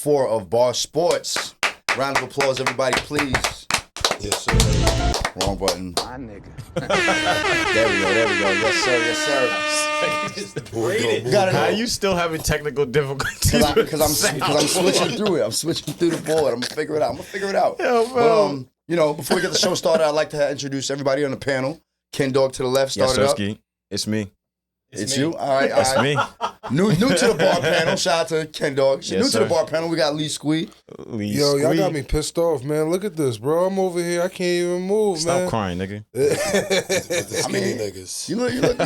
4 of Bar Sports. Round of applause, everybody, please. Yes, sir. Wrong button. My nigga. There we go. Yes, sir. You gotta know. How you still having technical difficulties? Because I'm switching through it. I'm switching through the board. I'm gonna figure it out. But before we get the show started, I'd like to introduce everybody on the panel. Ken Dog to the left, started up. It's me. It's you? All right. It's me. New to the bar panel. Shout out to Ken Dog. New to the bar panel. We got Lee Squee. Yo, y'all got me pissed off, man. Look at this, bro. I'm over here. I can't even move, man. Stop crying, nigga. I mean, niggas. You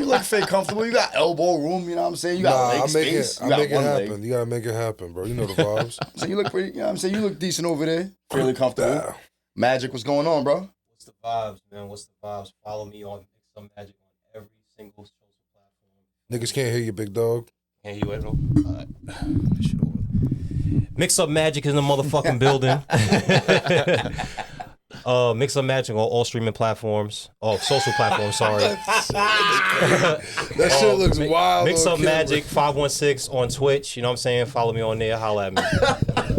look fake comfortable. You got elbow room. You know what I'm saying? You got leg space. I make it happen. Leg. You gotta make it happen, bro. You know the vibes. So you look pretty. You know what I'm saying? You look decent over there. Fairly comfortable. Magic, what's going on, bro? What's the vibes, man? What's the vibes? Follow me on Mix Some Magic on every single social platform. Niggas can't hear you, big dog. Can't hear you at all? Mix Up Magic is in the motherfucking building. Mix Up Magic on all streaming platforms. Oh, social platforms, sorry. That shit looks wild. Mix Up Magic 516 on Twitch. You know what I'm saying? Follow me on there. Holla at me.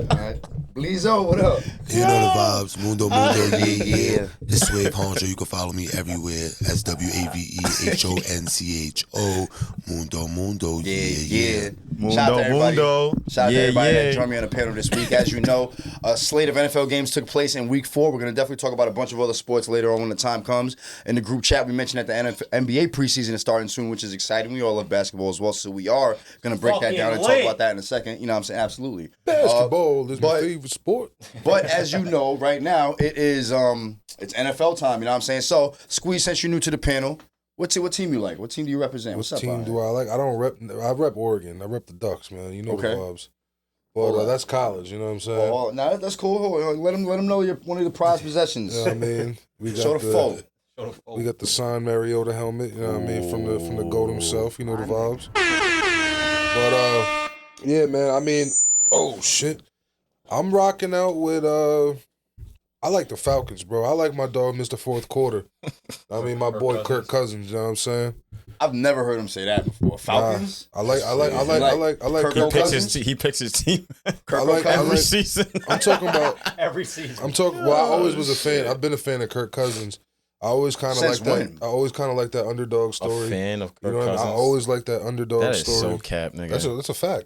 All right. Blizo, what up? You know the vibes. Mundo, yeah. It's Swave Honcho. You can follow me everywhere. SWAVEHONCHO. Mundo, yeah. Shout out to everybody that Yeah. joined me on the panel this week. As you know, a slate of NFL games took place in week 4. We're going to definitely talk about a bunch of other sports later on when the time comes. In the group chat, we mentioned that the NBA preseason is starting soon, which is exciting. We all love basketball as well, so we are going to break that down and talk about that in a second. You know what I'm saying? Absolutely. Basketball is my favorite sport. But as you know, right now, it is it's NFL time, you know what I'm saying? So, Squeeze, since you're new to the panel, what team you like? What team do you represent? What's up, team do I like? I rep Oregon. I rep the Ducks, man. You know the vibes. Well, that's college, you know what I'm saying? Oh, no, that's cool. Let them know you're one of the prized possessions. You know what I mean? Show the foe. We got the signed Mariota helmet, you know what I mean, from the GOAT himself, you know the vibes. But yeah, man, I mean, oh shit. I'm rocking out with I like the Falcons, bro. I like my dog, Mr. Fourth Quarter. I mean, my boy Kirk Cousins. You know what I'm saying? I've never heard him say that before. Falcons. I like. Kirk Cousins. He picks his team. Every season. I'm talking about every season. Well, I always was a fan. I've been a fan of Kirk Cousins. I always kind of like that. I always kind of like that underdog story. A fan of Kirk Cousins. I always like that underdog story. That is so cap, nigga. That's a fact.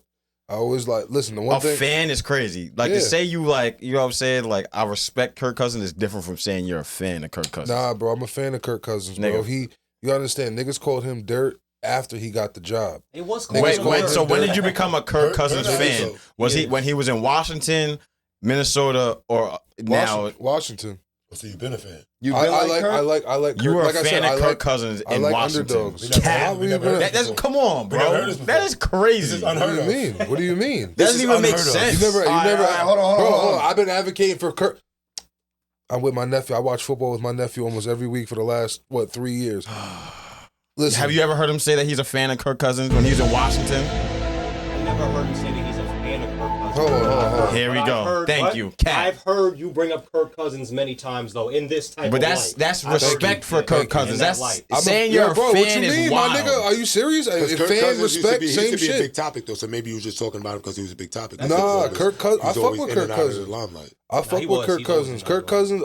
I always listen, the one thing. A fan is crazy. Like, to say you know what I'm saying? Like, I respect Kirk Cousins is different from saying you're a fan of Kirk Cousins. Nah, bro, I'm a fan of Kirk Cousins, bro. You understand, niggas called him dirt after he got the job. It was called Wait, so when did you become a Kirk Cousins fan? Was he when he was in Washington, Minnesota, or now? Washington. So you've been a fan. I like Kirk. You were like a fan of Kirk Cousins in Washington. Come on, bro. That is crazy. What do you mean? What do you mean? Doesn't even make sense. You never. Hold on. I've been advocating for Kirk. I'm with my nephew. I watch football with my nephew almost every week for the last 3 years. Listen, have you ever heard him say that he's a fan of Kirk Cousins when he was in Washington? I never heard him say that he's a fan of Kirk Cousins. Hold on. Here we go. Thank you, Cat. I've heard you bring up Kirk Cousins many times, though, in this type but of light. That's respect for Kirk Cousins. That's saying you're a fan what you mean, is wild. my nigga? Are you serious? If fan respect, same used to be shit. a big topic, though, so maybe you were just talking about him because he was a big topic. Nah, Kirk Cousins. I fuck with Kirk Cousins. I fuck with Kirk Cousins. Kirk Cousins,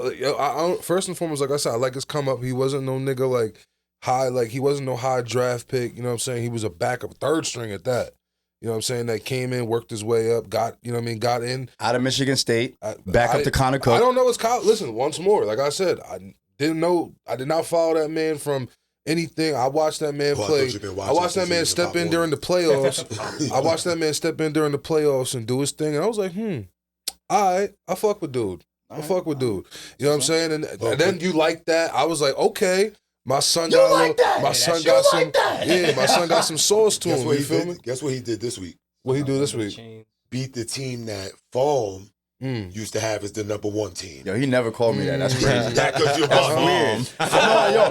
first and foremost, like I said, I like his come up. He wasn't no nigga like high, like he wasn't no high draft pick. You know what I'm saying? He was a backup, third string at that. You know what I'm saying? That came in, worked his way up, got in. Out of Michigan State, back up to Connor Cook. I don't know his college. Listen, once more, like I said, I did not follow that man from anything. I watched that man play. I watched that man step in during the playoffs. I watched that man step in during the playoffs and do his thing. And I was like, all right, I fuck with dude. You know what I'm saying? And then you like that. I was like, okay. My son got some sauce to him. You feel me? Guess what he did this week? What he do this week? Beat the team that Foam used to have as the number 1 team. Yo, he never called me that. That's crazy. That because you're weird.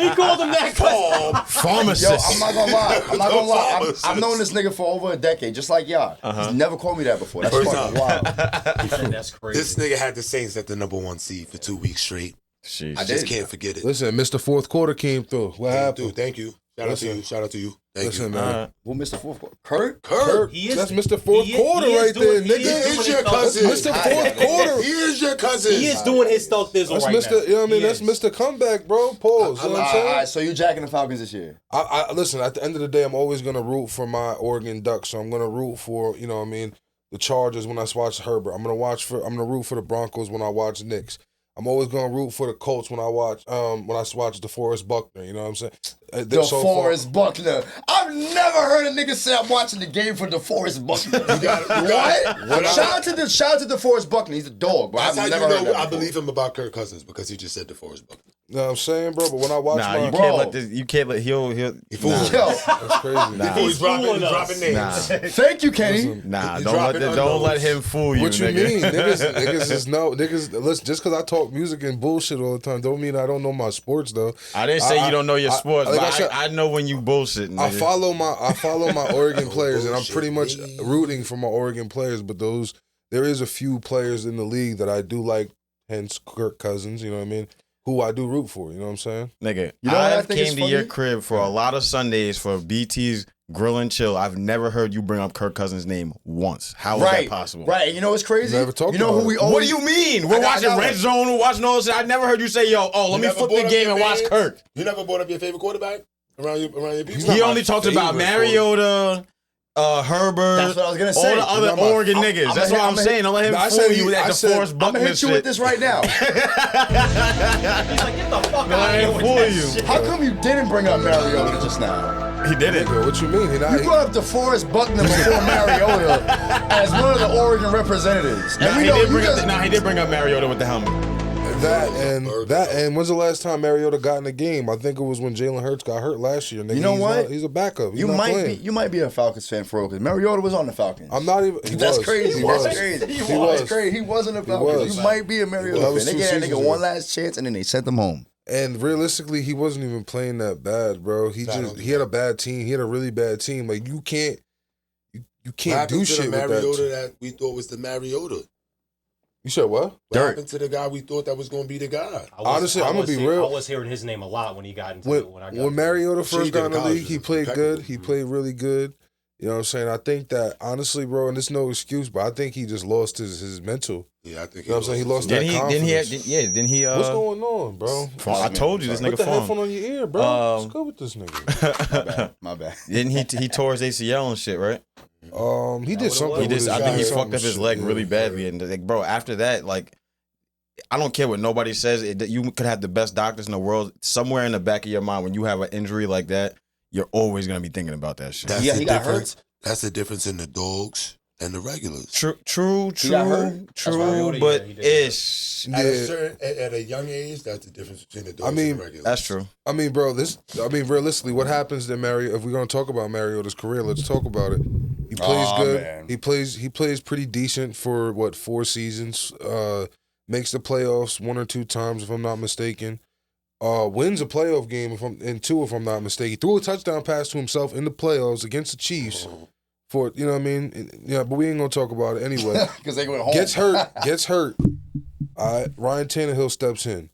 He called him that. Pharmacist. Yo, I'm not gonna lie. I've known this nigga for over a decade, just like y'all. He's never called me that before. That's fucking wild. That's crazy. This nigga had the Saints at the number 1 seed for 2 weeks straight. Jeez. I just can't forget it. Listen, Mr. Fourth Quarter came through. What happened? Dude, thank you. Shout out to you. Thank Listen, you. man. We'll miss the fourth quarter. Kurt? Kurt. That's Mr. Fourth Quarter right there, nigga. It's your cousin. Mr. Fourth Quarter. He is your cousin. He is doing his Thug Thizzle That's right Mr. now. You know what I mean? That's Mr. Comeback, bro. Pause. You know what I'm saying? All right, so you jacking the Falcons this year? I listen, at the end of the day, I'm always going to root for my Oregon Ducks. So I'm going to root for, you know what I mean, the Chargers when I watch Herbert. I'm going to root for the Broncos when I watch Knicks. I'm always going to root for the Colts when I watch DeForest Buckner, you know what I'm saying? DeForest Buckner. I've never heard a nigga say I'm watching the game for DeForest Buckner. What? Shout out to DeForest Buckner. He's a dog, bro. That's I've how never you heard know that I before. believe him about Kirk Cousins because he just said DeForest Buckner. You know what I'm saying, bro? But when I watch you Bro. can't let this. You can't let he'll. Yo, that's crazy. He's dropping names. Nah. thank you, Kenny. Nah, He's don't dropping let him fool you. What you nigga. mean? Niggas is no niggas. Listen, just because I talk music and bullshit all the time, don't mean I don't know my sports though. I didn't say you don't know your sports, like I but said, I know when you bullshit. I Nigga. follow my Oregon players, and I'm bullshit pretty much me. rooting for my Oregon players. But there is a few players in the league that I do like, hence Kirk Cousins. You know what I mean? Who I do root for. You know what I'm saying? Nigga, You know what I I've think is came to your funny? crib for a lot of Sundays for BT's Grill and Chill. I've never heard you bring up Kirk Cousins' name once. How is that possible? Right. And you know what's crazy? Never talked You know about who we it. always... What do you mean? We're I watching got Red it. Zone. We're watching all this. I never heard you say, let me never flip the brought up game your and watch fans? Kirk. You never brought up your favorite quarterback around your people? not He my only talked about favorite Mariota, Herbert, That's what I was gonna say. all the other Not my- Oregon niggas. I'm That's a- what I'm I'm a- saying. Don't let him I fool said you with I that said- DeForest I'm Buckner gonna hit you shit. with this right now. He's like, get the fuck Don't out let of here him with fool that you. shit. How come you didn't bring up Mariota just now? He did it. Nigga, what you mean? You brought up DeForest Buckner before Mariota as one of the Oregon representatives. And we know you just... He did bring up Mariota with the helmet. And when's the last time Mariota got in the game? I think it was when Jalen Hurts got hurt last year. Nigga. You know He's what? not- he's a backup. He's You not might playing. be a Falcons fan for real because Mariota was on the Falcons. I'm not even. He That's was. crazy. He was. That's crazy. He was. That's crazy. He wasn't a was. Falcons. You might be a Mariota That fan. was They 2 gave that seasons nigga ago. one last chance and then they sent him home. And realistically, he wasn't even playing that bad, bro. He had a bad team. He had a really bad team. Like you can't do shit with Mariota that. that we thought was the Mariota. You said what? What happened to the guy we thought that was going to be the guy? Honestly, I'm gonna be real. I was hearing his name a lot when he got into it. When Mariota sure he first did got in the college. league, he played Impeccable. good. He played really good. You know what I'm saying? I think that honestly, bro, and there's no excuse, but I think he just lost his mental. Yeah, I think You know what I'm saying? He lost that. that confidence. Didn't he? What's going on, bro? I told you this Put nigga the phone. headphone on your ear, bro. What's good with this nigga? My bad. Didn't he tore his ACL and shit, right? He did something. He with did. his I think he eye, fucked up his something leg shit. really badly, and like, bro, after that, like, I don't care what nobody says. You could have the best doctors in the world. Somewhere in the back of your mind, when you have an injury like that, you're always gonna be thinking about that shit. That's Yeah, the he got difference. That's the difference in the dogs and the regulars. True, got hurt? That's Mariota, but yeah, he did. ish. At a young age, that's the difference between the dogs and the regulars. That's true. I mean, bro, realistically, what happens to Mariota? If we're gonna talk about Mariota's career, let's talk about it. He plays good. Man. He plays pretty decent for 4 seasons. Makes the playoffs 1 or 2 times, if I'm not mistaken. Wins a playoff game if I'm not mistaken. He threw a touchdown pass to himself in the playoffs against the Chiefs. For you know what I mean? Yeah, but we ain't gonna talk about it anyway. Because they went home. Gets hurt. All right, Ryan Tannehill steps in.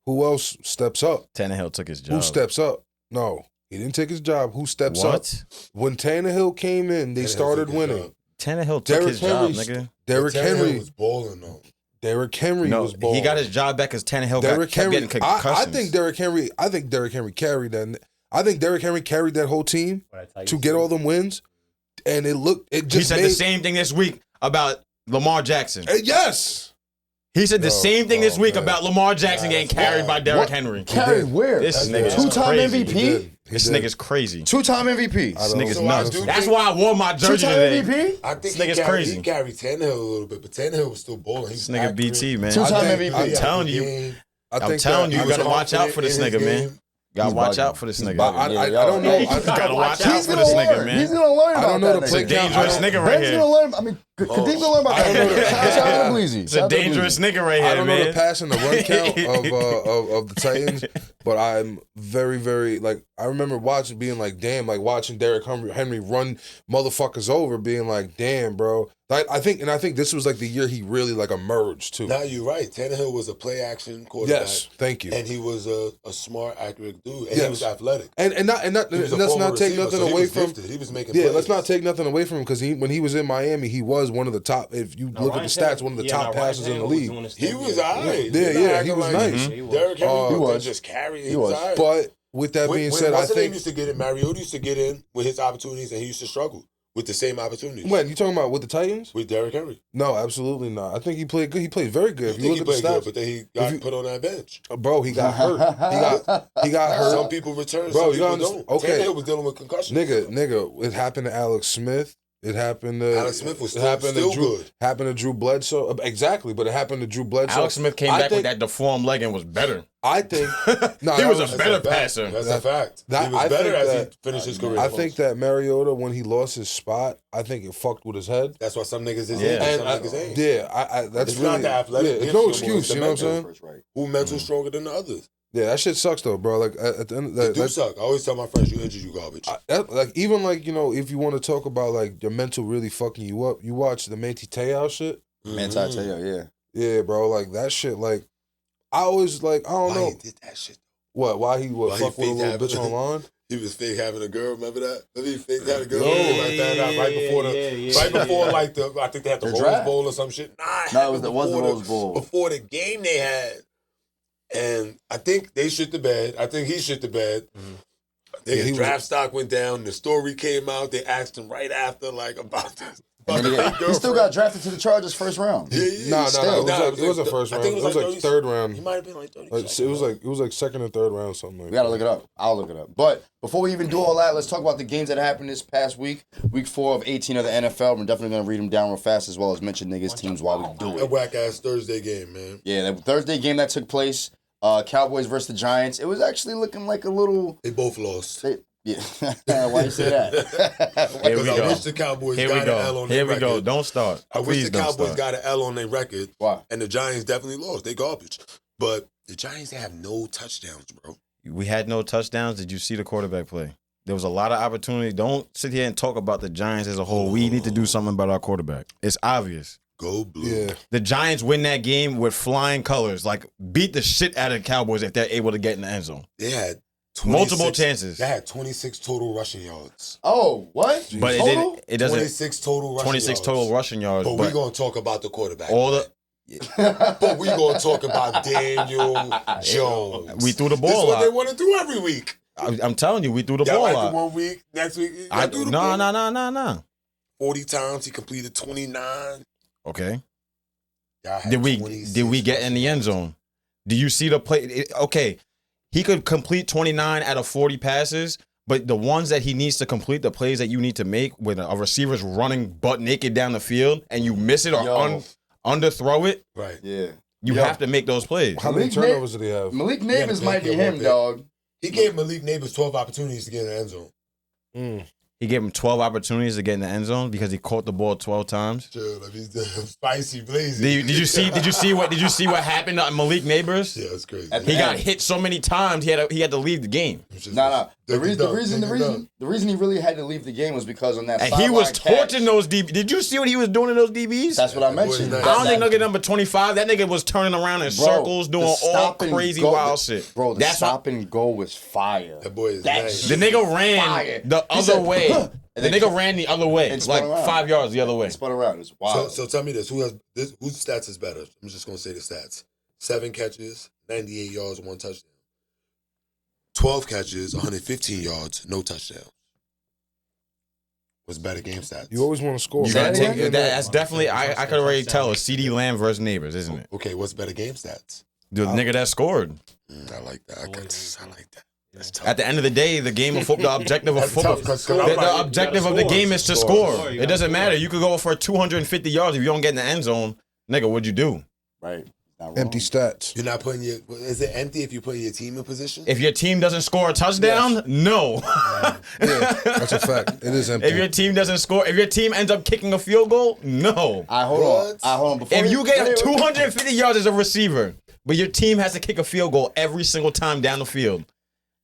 Who else steps up? Tannehill took his job. Who steps up? No, he didn't take his job. Who steps up? What? When Tannehill came in, they Tannehill started took his winning. job. Tannehill took Derrick his job, Henry- nigga. Derrick Tannehill Henry. was balling though. Derrick Henry No, was balling. he got his job back because Tannehill Derrick kept Henry. getting concussions. I think Derrick Henry carried that. I think Derrick Henry carried that whole team to get all them wins, and it just He said made, the same thing this week about Lamar Jackson. Yes. He said the same thing this week man. about Lamar Jackson getting carried by Derrick Henry. Carried where? This nigga is Two-time crazy. MVP? This nigga's crazy. 2-time MVP. This nigga's So I nuts. do That's think- why I wore my jersey 2-time today. MVP? I think This nigga's he crazy. carried Tannehill a little bit, but Tannehill was still balling. He was This nigga accurate. BT, man. 2-time I think- MVP. I'm telling you. I'm telling you, you He was gotta watch out for this confident nigga, in his man. game. Gotta He's watch bugging. out for this He's nigga. bugging. I don't know. You gotta watch out He's for gonna this nigga, learn. man. He's gonna learn I about don't know that the nigga. play count. Dangerous nigga right Ben's here. gonna learn. I mean, Kadeem can learn about that. Shout out to Bleezy. It's a dangerous nigga right here, I don't know man. the pass and the run count of the Titans, but I'm very, very like I remember being like, damn, like watching Derrick Henry run motherfuckers over, being like, damn, bro. I think this was like the year he really like emerged too. Now you're right. Tannehill was a play action quarterback. Yes, thank you. And he was a smart, accurate dude, and he was athletic. And let's not take nothing away from. He was making. Yeah, plays. let's not take nothing away from him because when he was in Miami, he was one of the top. If you look at the stats, one of the top passers in the league. He was alright. Yeah, he was nice. Derrick Henry was just carrying. He was alright. But with that being said, I think used to get in. Mariota used to get in with his opportunities, and he used to struggle with the same opportunities. When you talking about with the Titans? With Derrick Henry? No, absolutely not. I think he played good. He played very good. If you look at the stats, but then he got put on that bench. Bro, he got hurt. He got hurt. Some people return. Bro, some people don't. Okay, Tannehill was dealing with concussions. Nigga, it happened to Alex Smith. It happened to Alex Smith was still good. Happened to Drew Bledsoe. Exactly, but it happened to Drew Bledsoe. Alex Smith came back with that deformed leg and was better. I think he was a better passer. That's a fact. He was better as he finished his career. I think that Mariota, when he lost his spot, I think it fucked with his head. That's why some niggas is that's it's really not the athletic. It's no excuse. You know what I'm saying? Who mental stronger than the others? Yeah, that shit sucks though, bro. Like at the end of It do suck. I always tell my friends, you injured, you garbage. Even if you want to talk about like your mental really fucking you up, you watch the Manti Te'o shit. Manti Te'o, yeah, bro. Like that shit. Like I always like I don't know. Why he did that shit? What? Why he would fuck with a little bitch online? He was fake having a girl. Remember that? He fake having a girl right before like I think they had the Rose Bowl or some shit. No, it was the Rose Bowl before the game they had. And I think they shit the bed. I think he shit the bed. His draft stock went down. The story came out. They asked him right after, like, about this. He still got drafted to the Chargers first round. No. It wasn't first round. It was like third round. He might have been like 30. It was like second and third round, something like that. We gotta look it up. I'll look it up. But before we even do all that, let's talk about the games that happened this past week. Week 4 of 18 of the NFL. We're definitely gonna read them down real fast as well as mention niggas' teams while we do That it. whack ass Thursday game, man. Yeah, the Thursday game that took place. Cowboys versus the Giants. It was actually looking like a little. They both lost. Yeah. Why you say that? Here we I go. wish the Cowboys got an L on their record. Here we go. Don't start. I wish Please the Cowboys don't start. got an L on their record. Why? And the Giants definitely lost. They garbage. But the Giants, they have no touchdowns, bro. We had no touchdowns. Did you see the quarterback play? There was a lot of opportunity. Don't sit here and talk about the Giants as a whole. We need to do something about our quarterback. It's obvious. Go blue. Yeah. The Giants win that game with flying colors. Like, beat the shit out of the Cowboys if they're able to get in the end zone. They had multiple chances. They had 26 total rushing yards. Oh, what? But it doesn't. 26 total rushing 26 yards. total rushing yards. But we're going to talk about the quarterback. All the. But we're going to talk about Daniel Jones. We threw the ball This is what out. they want to do every week. I'm telling you, we threw the Y'all ball like out. it 1 week, next week. No. 40 times, he completed 29. Okay. Did we get in the end zone? Do you see the play? Okay, he could complete 29 out of 40 passes, but the ones that he needs to complete, the plays that you need to make when a receiver's running butt naked down the field and you miss it or underthrow it, right? Yeah, you have to make those plays. How many turnovers did he have? Malik Neighbors might be him, dog. He gave Malik Neighbors 12 opportunities to get in the end zone. He gave him 12 opportunities to get in the end zone because he caught the ball 12 times. Sure, like he's spicy, blazing. Did you see what happened to Malik Neighbors? Yeah, it's crazy. He got hit so many times he had to leave the game. No. The reason he really had to leave the game was because on that. And he was torching those DBs. Did you see what he was doing to those DBs? That's what I mentioned. Nice. I don't think nigga number 25. That nigga was turning around in circles, doing all crazy wild shit. Bro, the stop and go was fire. That boy is nice. The nigga ran the other way. The nigga ran the other way. It's like 5 yards the other way. Spun around. It's wild. So tell me this: whose stats is better? I'm just gonna say the stats: 7 catches, 98 yards, 1 touchdown. 12 catches, 115 yards, no touchdowns. What's better game stats? You always want to score. You gotta take that's definitely. I could already tell it's CD Lamb versus Neighbors, isn't it? Okay, what's better game stats? The nigga that scored. I like that. I like that. That's tough. At the end of the day, the game of football, the objective of football, tough, the objective of the game is to score. It doesn't matter. You could go for 250 yards if you don't get in the end zone. Nigga, what'd you do? Right. Not wrong. Empty stats. You're not putting your. Is it empty if you put your team in position? If your team doesn't score a touchdown, no. Yeah, that's a fact. It is empty. If your team doesn't score, if your team ends up kicking a field goal, no. Hold on. Hold on. Before If you get 250 yards as a receiver, but your team has to kick a field goal every single time down the field,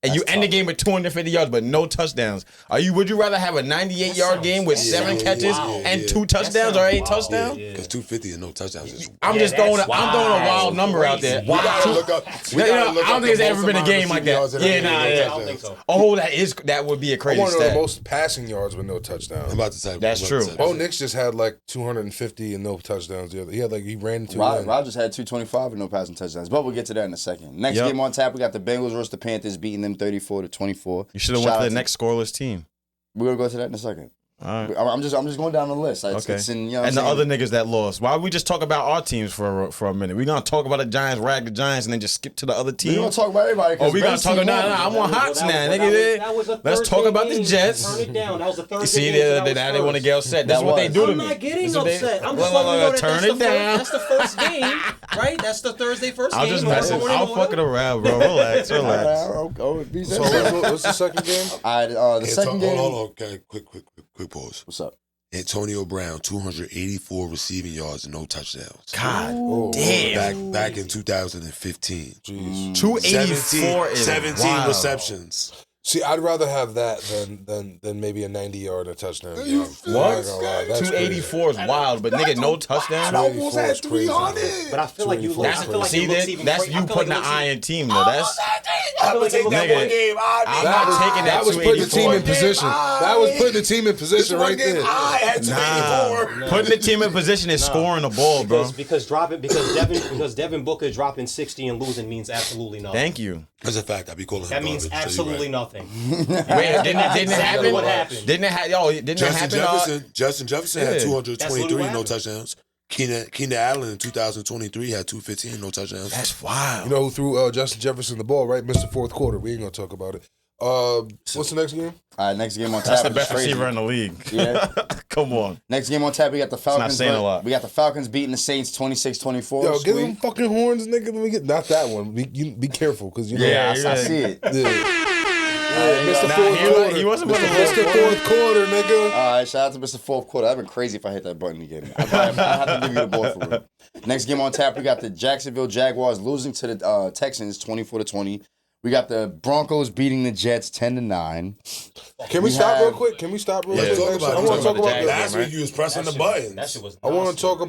and you end the game with 250 yards but no touchdowns, would you rather have a 98-yard game with 7 catches and 2 touchdowns or 8 touchdowns? Because 250 and no touchdowns. I'm just throwing a wild number out there. We gotta look up. I don't think there's ever been a game like that. I don't think so. Oh, that would be a I crazy want to know the stat. most passing yards with no touchdowns. I'm about to say. That's true. Bo Nix just had like 250 and no touchdowns. He ran into Rodgers had 225 and no passing touchdowns, but we'll get to that in a second. Next game on tap, we got the Bengals versus the Panthers beating them 34-24. You should have went to the next scoreless team. We're gonna go to that in a second. All right. I'm just going down the list. Okay. It's in, you know what And the I'm other niggas that lost. Why don't we just talk about our teams for a minute? We gonna talk about the Giants, rag the Giants, and then just skip to the other We're team. gonna talk about everybody. Oh, we gonna talk about I want Hots now, nigga. Let's talk about the Jets. Turn it down. That was a You Thursday see, game. now they want to get upset. That's That what they was. do to I'm me. not getting That's what they- upset. I'm Look, just letting you know that turn it down. that's the first game, right? That's the Thursday first I'll game. just mess it. I'll fuck it around, bro. Relax. So what's the second game? All right, the second game. Hold on. Okay, quick pause. What's up? Antonio Brown, 284 receiving yards and no touchdowns. God damn. Back in 2015. Jeez. 284 is 17 wild. receptions. See, I'd rather have that than maybe a 90-yard and a touchdown. You game. feel I'm not this gonna lie, guy? that's 284 is wild, but nigga, no touchdowns. I almost had 300. 300. But I feel like you look. I feel like See it looks that? even That's crazy. you putting the iron team though. That's I would take that Nigga, one game. I'm not taking that was putting the team in 284. position. That was putting the team in This position one right game there. I had 284. Nah, putting the team in position is scoring the ball, bro. because Devin Booker dropping 60 and losing means absolutely nothing. Thank you. As a fact, I'd be calling him That means garbage, so you're absolutely right. nothing. Wait, didn't it Exactly happen? what happened. Didn't it happen? Justin Jefferson had Yeah. 223, That's no what touchdowns. Keenan Allen in 2023 had 215, no touchdowns. That's wild. You know who threw Justin Jefferson the ball, right? Mr. Fourth Quarter. We ain't gonna talk about it. What's the next game? All right, next game on tap. That's the is best crazy. receiver in the league. Yeah. Come on. Next game on tap, we got the Falcons. saying a lot. We got the Falcons beating the Saints 26-24. Yo, give them Squeak. fucking horns, nigga. Let me get not that one. Be careful, because you know. Yeah, I yeah. see it. Mr. Nah, Fourth he Quarter. he wasn't putting the Mr. Fourth Quarter, nigga. All right, shout out to Mr. Fourth Quarter. That'd been crazy if I hit that button again. I have to give you the ball for real. Next game on tap, we got the Jacksonville Jaguars losing to the Texans 24-20. We got the Broncos beating the Jets 10-9. Can we stop real quick? Can we stop real Let's quick? talk about I it. want to talk about Jags. the. Last week you was pressing the buttons. That shit was. I want to talk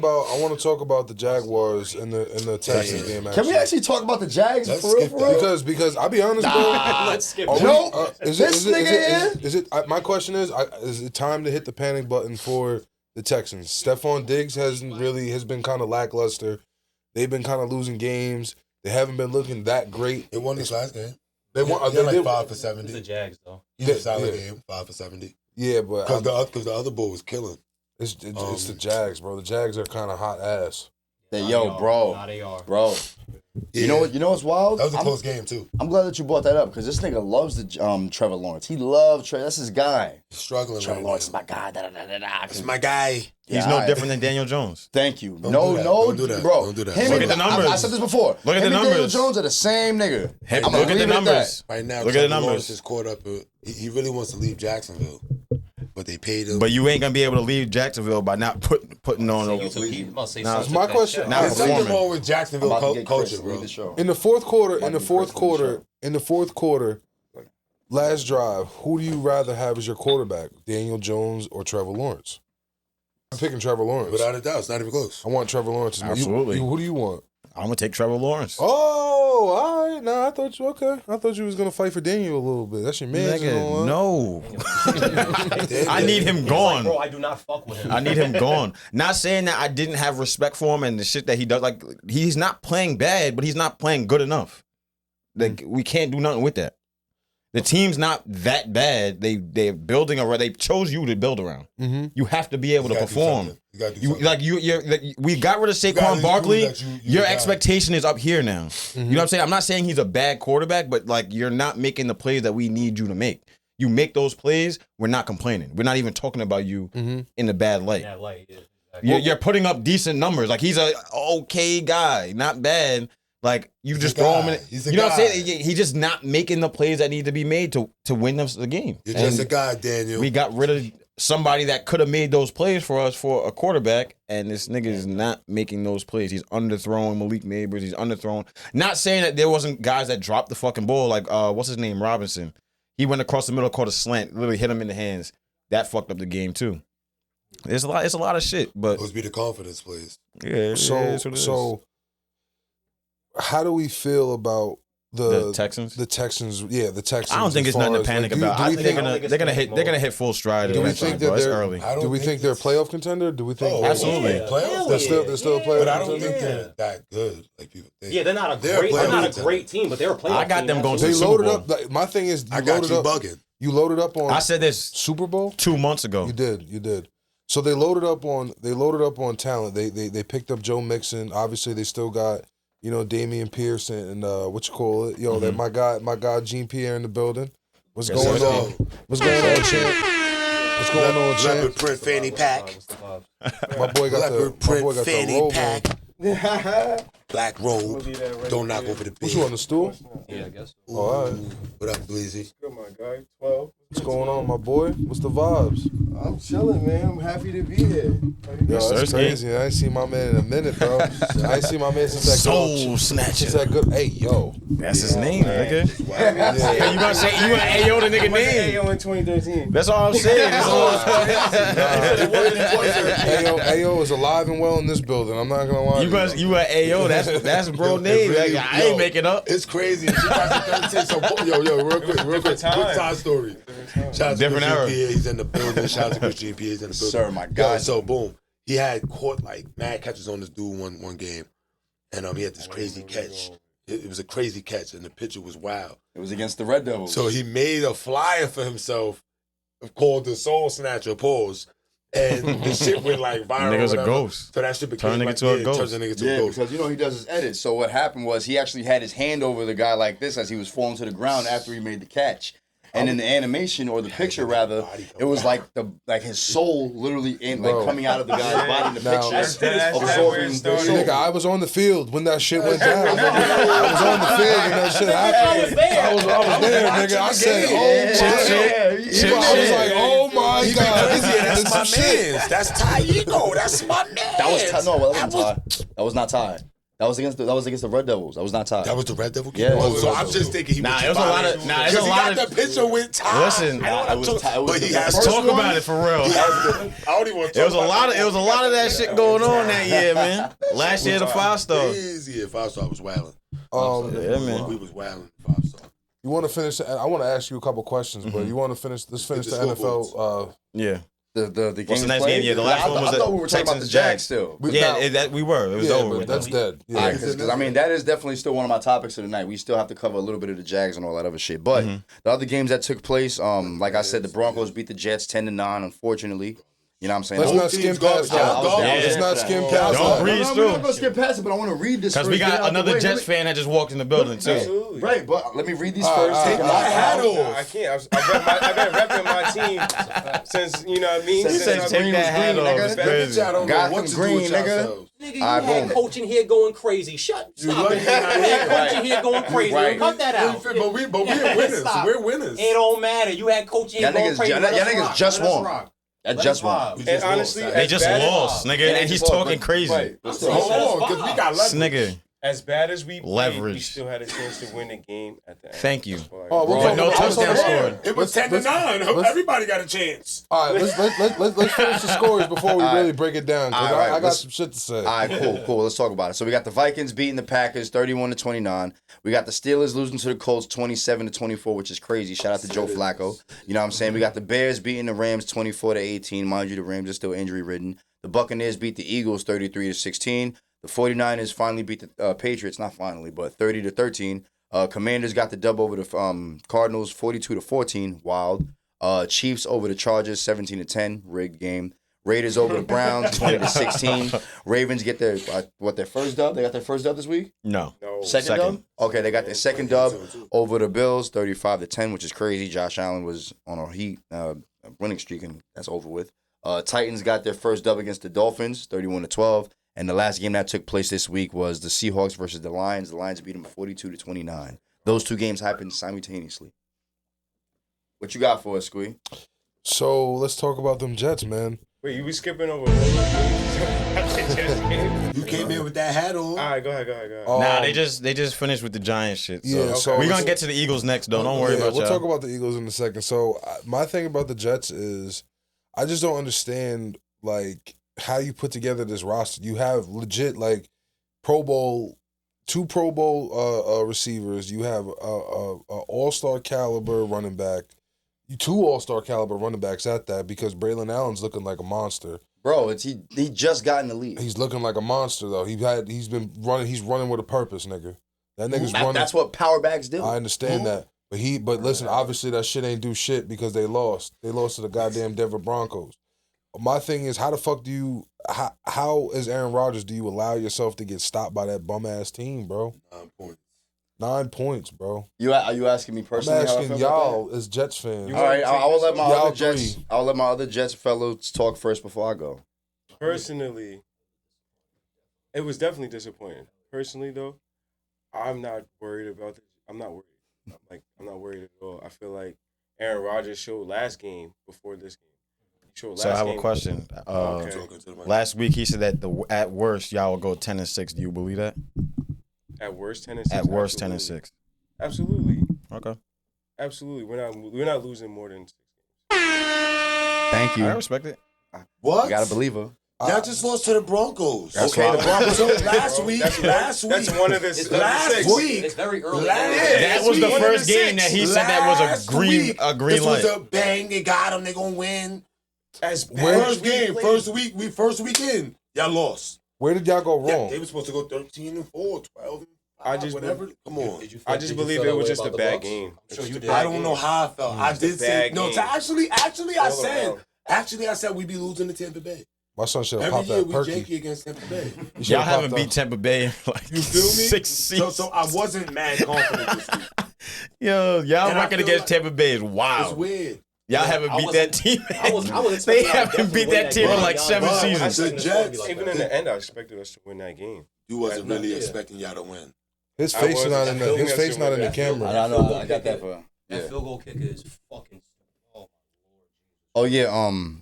about the Jaguars in the Texans game. Can we actually talk about the Jags Let's for real? skip For real? Because I'll be honest, bro. Let's skip. Are we- No, is this nigga is it? My question is it time to hit the panic button for the Texans? Stephon Diggs has been kind of lackluster. They've been kind of losing games. They haven't been looking that great. They won this last game. They won. They're like they- 5 for It's the 70. Jags though. He's a solid Yeah. game, 5 for 70. Yeah, but Because the other bull was killing. it's the Jags, bro. The Jags are kind of hot ass. Hey, Nah, yo, they are. bro. Nah, they are. Bro. You know what's wild? That was a close game too. I'm glad that you brought that up because this nigga loves the Trevor Lawrence. He loves Trevor. That's his guy. Struggling Trevor right Lawrence is now. my guy. Da, da, da, da, da. It's my guy. He's Yeah, no alright. different than Daniel Jones. Thank you. Don't No, do that. no, Don't do that. bro. Don't do that. Him Look and- at the numbers. I said this before. Look at Him the and Daniel numbers. Jones are the same nigga. Hey, I'ma look at leave the it at that. numbers. Right now, Look at the Trevor numbers. Lawrence is caught up. He really wants to leave Jacksonville, but they paid him. But you ain't gonna be able to leave Jacksonville by not putting on You a. took it. I'm about to say Nah, something my to that question- shit. Now There's something performing. wrong with I'm Jacksonville about to get culture, Chris. bro. Leave the show. In the fourth quarter, last drive, who do you rather have as your quarterback, Daniel Jones or Trevor Lawrence? I'm picking Trevor Lawrence. Without a doubt, it's not even close. I want Trevor Lawrence. Absolutely. Who do you want? I'm gonna take Trevor Lawrence. Oh, all right. Nah, I thought you was gonna fight for Daniel a little bit. That's your man. Nigga, no. Damn, I need him gone. Bro, I do not fuck with him. I need him gone. Not saying that I didn't have respect for him and the shit that he does. Like, he's not playing bad, but he's not playing good enough. Like, we can't do nothing with that. The team's not that bad. They're building around. They chose you to build around. Mm-hmm. You have to be able You to gotta do perform. something. You gotta do You something. like you're like, we got rid of gotta Saquon prove Barkley. that you Your got it. expectation is up here now. You know what I'm saying? I'm not saying he's a bad quarterback, but like you're not making the plays that we need you to make. You make those plays, we're not complaining. We're not even talking about you in the bad light. Yeah, like, yeah, You're putting up decent numbers. Like he's a okay guy, not bad. Like you just throw him in. He's a you know what I'm guy. saying? He's just not making the plays that need to be made to win us the game. You're just a And guy, Daniel. we got rid of somebody that could have made those plays for us for a quarterback, and this nigga is not making those plays. He's underthrown Malik Neighbors. He's underthrown. Not saying that there wasn't guys that dropped the fucking ball. Like what's his name, Robinson. He went across the middle, caught a slant, literally hit him in the hands. That fucked up the game too. It's a lot of shit, but Those be the confidence plays. yeah. So how do we feel about the Texans. The Texans, yeah, the Texans. I don't think as it's nothing far to as, panic like, about. I think they're gonna it's hit full stride. Do we eventually, think that bro. It's they're early? Do we think they're a playoff contender? Do we think? Oh, Absolutely. Yeah. Playoffs? Hell They're yeah. still a playoff But I don't contender. think they're that good, like people think. Yeah, they're not They're a playoff great team, but they're a playoff I got team. them going to They the Super loaded Bowl. up. Like, my thing is, I got loaded you up. bugging. You loaded up on I said this Super Bowl. 2 months ago. You did. So they loaded up on talent. They picked up Joe Mixon. Obviously, they still got Damian Pierce and what you call it. That my guy Jean Pierre in the building. What's Yes, going sir. on? What's going on, champ? What's going on, Leopard champ? print fanny pack. My boy got Leopard the print fanny robe on. pack. Black robe. Don't knock over the bed. What you on the stool? Yeah, I guess. Ooh. All right. What up, Bleezy? Good, my guy. 12. What's going on, my boy? What's the vibes? I'm chilling, man. I'm happy to be here. Yo, Yes, that's sir. crazy. I ain't seen my man in a minute, bro. I ain't seen my man since that Soul good. snatcher. Since that good. Hey, yo. That's his name, nigga. Yeah. You gonna say you gonna Ayo the nigga name? Ayo in 2013. That's all I'm saying. That's all Ayo is alive and well in this building. I'm not gonna lie. you to you a Ayo. That's bro name. Really, Like, I ain't making up. It's crazy. In 2013, so real quick, quick time story. Shout out to Different Chris era. GPA, he's in the building. Shout out to Chris GPA, he's in the building. Sir, my Yo, God. so boom, he had caught like mad catches on this dude one game, and he had this crazy catch. It was a crazy catch, and the picture was wild. It was against the Red Devils. So he made a flyer for himself called the Soul Snatcher Pause. And the shit went like viral. Nigga's or a whatever. ghost. So that shit became Turn a nigga like, to a ghost. turns a nigga to a Yeah, ghost. because he does his edits. So what happened was he actually had his hand over the guy like this as he was falling to the ground after he made the catch. And in the animation or the picture rather, it was like his soul literally coming out of the guy's body in the Now- picture, That's absorbing the where it soul. Nigga, I was on the field when that shit went down. I was on the field when that shit happened. I was there, nigga. I said, oh my Chip, I was like, oh my god, That's this my is some shit. man. That's Ty Ego. That's my man. That was that wasn't Ty. That was not Ty. That was against the Red Devils. That was not Ty. That was the Red Devil game? Yeah. Oh, so I'm just thinking he Nah, was it was a lot of- nah, it's a he lot got of- the picture with Ty. Listen, Nah, it was Ty. It was But he the has first Talk one. about it for real. I don't even want to It was a lot of that shit going on that year, man. Last year the 5-star. Crazy. If 5-star was wilding. Yeah, man. We was wilding 5-star. You want to finish? I want to ask you a couple questions, but you want to finish? Let's finish the the NFL. Yeah. The What's the next played? game? Yeah, the last one was I thought we were the talking about the Texans Jags still. Yeah, we were. It was Yeah, over but with. that's dead. Yeah. All right, because I mean that is definitely still one of my topics of the night. We still have to cover a little bit of the Jags and all that other shit. But the other games that took place, like I said, the Broncos beat the Jets 10-9. Unfortunately, you know what I'm saying. Let's Whole not team's skim garbage. past that. I was down. Let's Yeah. not skim Don't past Don't that. breathe. We're not gonna skip past it, but I want to read this Because first. we Get got out the another way. Jets fan that just walked in the building too. Absolutely. Right, but let me read these All first. right, Take all my right. hat off. I can't. I've been repping my team since, you know what I mean? Since said I've take been- that hat green, off. nigga. It's That crazy. bitch, I don't know Got what them to do with green, nigga. yourselves. Nigga, you Alright, had boom. coach in here going crazy. Stop lucky it. you're not You had here. coach in here going crazy. Right. Cut that out. But we're winners. Stop. We're winners. It don't matter. You had coach in here Y'all going niggas- crazy. y'all Let us niggas rock. just Let us won. rock. That Let just us won. vibe. And honestly, They as just bad as- lost, nigga, and he's talking crazy. Right. Hold on, because we got This leverage. nigga. As bad as we played, we Leverage. still had a chance to win the game at the end. Thank you. Oh, we'll But talk- no we'll talk touchdown about- scored. It was 10-9. Everybody got a chance. All right, let's finish the scores before we really break it down. Because All right, I got let's- some shit to say. All right, cool. Let's talk about it. So we got the Vikings beating the Packers 31-29. We got the Steelers losing to the Colts 27-24, which is crazy. Shout out to Joe Flacco. You know what I'm saying? We got the Bears beating the Rams 24-18. Mind you, the Rams are still injury ridden. The Buccaneers beat the Eagles 33-16. The 49ers finally beat the Patriots, not finally, but 30-13. Commanders got the dub over the Cardinals 42-14. Wild. Chiefs over the Chargers 17-10. Rigged game. Raiders over the Browns 20-16. Ravens get their first dub? They got their first dub this week? No. Second dub? Okay, they got their second dub over the Bills 35-10, which is crazy. Josh Allen was on a winning streak, and that's over with. Titans got their first dub against the Dolphins, 31-12. And the last game that took place this week was the Seahawks versus the Lions. The Lions beat them 42-29. Those two games happened simultaneously. What you got for us, Squee? So let's talk about them Jets, man. Wait, you be skipping over. You came in with that hat on. All right, go ahead. Nah, they just finished with the Giants shit. So Yeah, so we're gonna get to the Eagles next, though. Don't worry about We'll y'all. talk about the Eagles in a second. So my thing about the Jets is, I just don't understand like how you put together this roster. You have legit like two Pro Bowl receivers. You have a All-Star caliber running back. Two All-Star caliber running backs at that, because Braylon Allen's looking like a monster. Bro, he just got in the league. He's looking like a monster though. He's been running. He's running with a purpose, nigga. That nigga's running. That's what power backs do. I understand that, but listen. Obviously, that shit ain't do shit because they lost. They lost to the goddamn Denver Broncos. My thing is, how the fuck do you? How as Aaron Rodgers do you allow yourself to get stopped by that bum ass team, bro? 9 points. 9 points, bro. Are you asking me I'm personally? how I asking feel about y'all as Jets fans. that? All right, I will let my Y'all other Jets. three. I'll let my other Jets fellows talk first before I go. Personally, it was definitely disappointing. Personally, though, I'm not worried about this. I'm not worried. I'm not worried at all. I feel like Aaron Rodgers showed last game before this game. He showed last So I have game. a question. Okay. Talking to the mic. Last week he said that at worst y'all will go 10-6. Do you believe that? At worst, 10-6. At worst, Absolutely. 10-6. Absolutely, Okay. absolutely. We're not losing more than 6 Thank you. I respect it. What? You gotta believe her. Y'all just lost to the Broncos. That's okay, why- the Broncos. So last Bro, week, that's one of the last six. week, It's very early. That was the week, first game that he said that was last a green week, a green this light. was a bang. They got them. They gonna win. As First game, first weekend. Y'all lost. Where did y'all go Yeah, wrong? they were supposed to go 13-4, 12. I just whatever. Come on. I just believe it was just a bad game. I'm sure you did. I don't know how I felt. I did say bad no. game. Actually, All around. I said we'd be losing to Tampa Bay. My son should have Every popped year that we perky. janky against Tampa Bay. He should've Y'all popped haven't that. beat Tampa Bay in like You feel me? 6 seasons. So I wasn't mad confident this week. Yo, y'all And I record feel against like- Tampa Bay is It's wild. weird. Y'all haven't I beat wasn't- that team. I was They expecting y'all to haven't definitely beat win that team in game. like Y'all 7 was- seasons. I said The it's gonna be Jets, like Even that. in the end, I expected us to win that game. You wasn't really Yeah. expecting y'all to win. His I face was- not I in feel the his like face I not in should the win camera. I know. I got that for. That Yeah. field goal kicker is fucking. Oh yeah.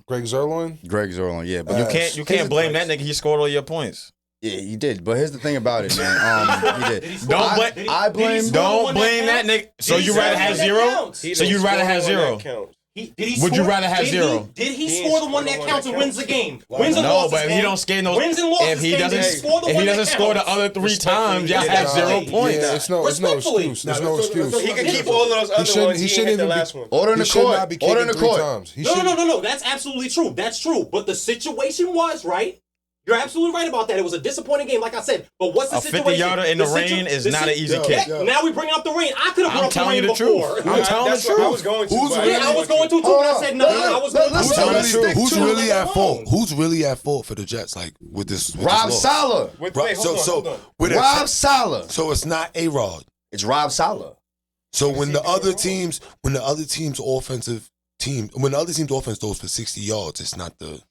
Greg Zerloin. Greg Zorlin. Yeah, but You Uh, can't blame that nigga. He scored all your points. yeah, he did. But here's the thing about it, man. He did. Don't I- blame- I blame. Don't blame that nigga. So you rather have zero? So you'd rather have zero? Would you rather have zero? Did he He score ain't the one scored that the counts and one that wins the game? Why Wins and No, losses. but if he man. don't score those, Wins and losses. if he man. doesn't, Did he score the if he one that doesn't score the counts? other 3 times, y'all have Respectfully. 0 points. Yeah, it's no Respectfully. excuse. There's no excuse. He could keep all of those other shouldn't- ones. he He shouldn't hit the even be- last one. Order in He the should court. not be Order in kicking the 3 court. times. He No, should. no. That's absolutely true. That's true. But the situation was, right? You're absolutely right about that. It was a disappointing game, like I said. But what's the A situation? 50-yarder in the situ- rain is the not si- an easy Yo, kick. Yeah, now we bring up the rain. I could have I'm brought up the telling rain you the before. truth. I'm telling the That's what I was truth. going to. Who's but really- Yeah, I was going to too, Hold and I on. said no. I was going Let's to. tell I the was stick going to. Who's to really it. at fault? Who's really at fault for the Jets? Like with this, with Rob this loss? Saleh. Wait, Right, hold on. with a- Rob Saleh. so it's not A-Rod. It's Rob Saleh. So when the other team's offense throws for 60 yards, it's not the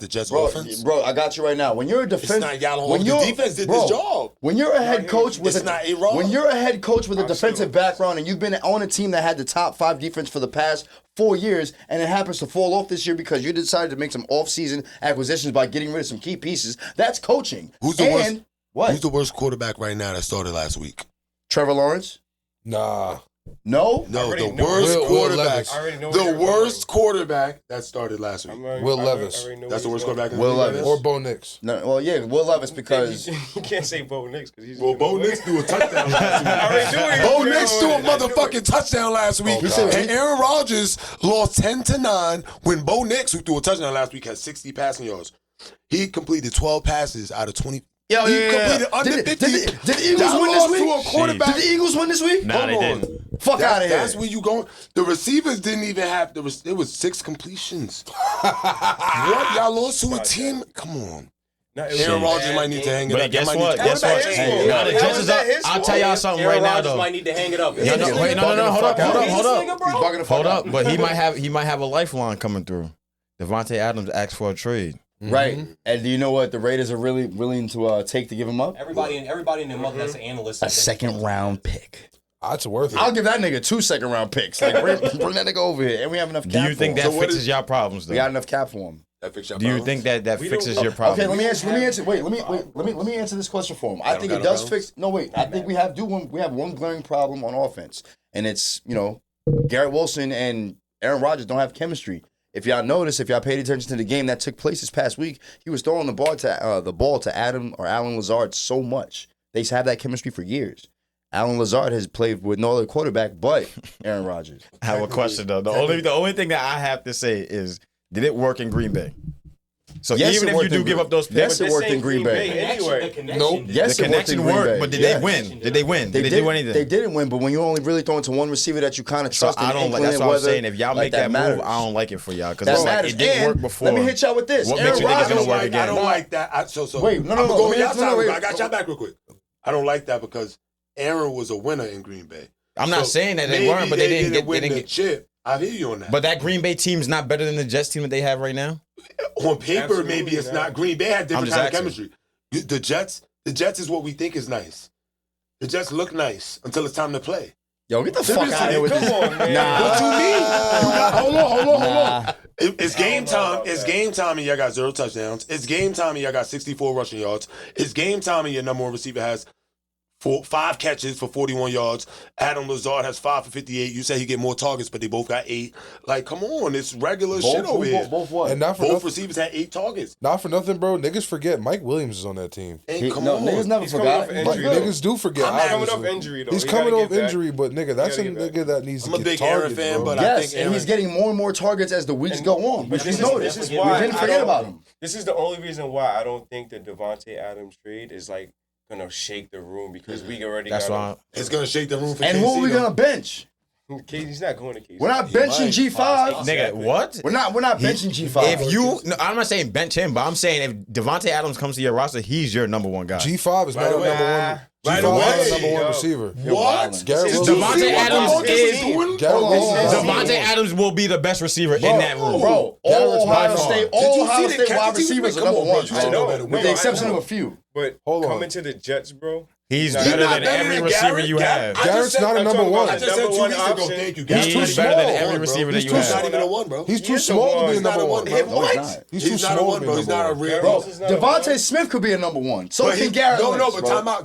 Jets offense. Bro, I got you right now. When you're a defense, It's not y'all. when The you're- defense did bro, this job. When you're a head coach with It's not A-Rod. when you're a head coach with a I'm defensive still- background and you've been on a team that had the top 5 defense for the past 4 years, and it happens to fall off this year because you decided to make some off-season acquisitions by getting rid of some key pieces, that's coaching. Who's the worst? What? Who's the worst quarterback right now that started last week? Trevor Lawrence? Nah. No. No, already the know- worst Will quarterback. Levis. I already know where The you're worst quarterback that started last week. Will Levis. That's the worst quarterback. in the Will league right Levis. now? Or Bo Nix. No. Well, yeah, Will Levis because You can't say Bo Nix because he's. Well, Bo Nix threw a touchdown last week. I already knew it. Bo Nix threw a motherfucking touchdown last week. God. And Aaron Rodgers lost 10-9 when Bo Nix, who threw a touchdown last week, had 60 passing yards. He completed 12 passes out of 20. Yo, He yeah. completed under Did 50. the Eagles Y'all win this lost week? to a quarterback. Did the Eagles win this week? Nah, Come they on. didn't. Fuck out of here. That's where you going. The receivers didn't even have it was 6 completions. What? Y'all lost to a team? Come on. Aaron Rodgers might need to hang it But up. guess That might what? need to- Guess what? Hey, Nah, the how Jets is is that up. his I'll fault? tell y'all something Aaron right now, Rodgers though. might need to hang it up. Yeah, no, wait, no, hold up. He's bugging the fuck Hold out. up. But he might have a lifeline coming through. Devontae Adams asked for a trade. Right. And do you know what the Raiders are really willing to take to give him up? Everybody in the month that's an analyst. A second round pick. That's worth it. I'll give that nigga 2 second round picks. Like bring that nigga over here, and we have enough cap. Do you think for that him. fixes your problems though? We got enough cap for him? That fix your Do you problems? think that We fixes don't- your problems? Okay, let me answer. Wait, let me answer this question for him. I think it does fix. No, wait. I think we have one glaring problem on offense, and it's Garrett Wilson and Aaron Rodgers don't have chemistry. If y'all notice, if y'all paid attention to the game that took place this past week, he was throwing the ball to Adam or Alan Lazard so much. They have that chemistry for years. Alan Lazard has played with no other quarterback but Aaron Rodgers. I have a question though. The only thing that I have to say is, did it work in Green Bay? So Yes, even it if you worked do in give Green- up those picks, Yes, But it worked this in ain't Green Bay. The connection. Yes, the it worked in connection Green worked, Bay. but did Yes. they win? Did they win? Did they do anything? They didn't win, but when you only really throwing to one receiver that you kind of So trust, I don't like. That's what I'm saying. If y'all make that matters. move, I don't like it for y'all because That it's like matters. it didn't And work before. Let me hit y'all with this. What Aaron makes you think it's Rodgers- gonna work I again? don't like that. Wait, no, I'm gonna go wait, y'all side. wait. I got y'all back real quick. I don't like that because Aaron was a winner in Green Bay. I'm not So saying that they maybe weren't, but they didn't get. win They didn't the get. chip. I hear you on that. But that Green Bay team's not better than the Jets team that they have right now. on paper, Absolutely maybe it's not. not. Green Bay had different just kind of asking. chemistry. The Jets is what we think is nice. The Jets look nice until it's time to play. Yo, get the fuck Seriously, out of here with come this. on, man. Nah. What you mean? Hold on. Nah. It's game I don't know time. about It's that. game time, and y'all got 0 touchdowns. It's game time, and y'all got 64 rushing yards. It's game time, and your number one receiver has 5 catches for 41 yards. Adam Lazard has 5 for 58. You say he get more targets, but they both got 8. Like, come on, it's regular shit over here. Both what? And not for Both nothing, receivers had 8 targets. not for nothing, bro. Niggas forget Mike Williams is on that team. And come no, on. niggas never He's coming forgot. off an He's injury, good. though. Niggas do forget. I'm coming obviously. off injury, though. He's He coming gotta off get back. injury, but nigga, that's a gotta get nigga that needs I'm to a get big Aaron targets, fan, bro. but I Yes, think and he's getting more and more targets as the weeks go on. But you this notice, is we why didn't I forget don't- about him. This is the only reason why I don't think the Devontae Adams trade is like gonna shake the room because we already That's got why. it's gonna shake the room for And who are we KC, gonna though. bench? He's not going to KC. We're not benching G5. Nigga, what? We're not benching G5. If you, no, I'm not saying bench him, but I'm saying if Devontae Adams comes to your roster, he's your number one guy. G5 is Right not a away. number one. Right G5 is not away. a number one Yo. receiver. What? Garrett This is Wilson. Devontae Adams is- Garrett Hold on, Wilson. hold on. Devontae Adams will be the best receiver in that room. Bro, Garrett's all by Ohio far. State, Did you all see Ohio the State catch wide the team? receivers are Come number on, bro. one, You should know better. with the I exception know. of a few. But Hold on. coming to the Jets, bro. He's He's better not than better every than receiver Garrett. you have. Garrett's not a I'm number talking one. about I just said number 2 one weeks ago, option. thank you. He's Garrett's better not than even every a one, receiver bro. that He's you too He's have. not even a 1, bro. He's too He's small the to be a one. He's not number a one. 1. bro. No, he's not. He's too He's not a small 1, to be bro. a He's number not a one. real. Bro, Wilson's not a Devontae one. Smith could be a number one. So But can he- Garrett No, Lynch, but bro. time out.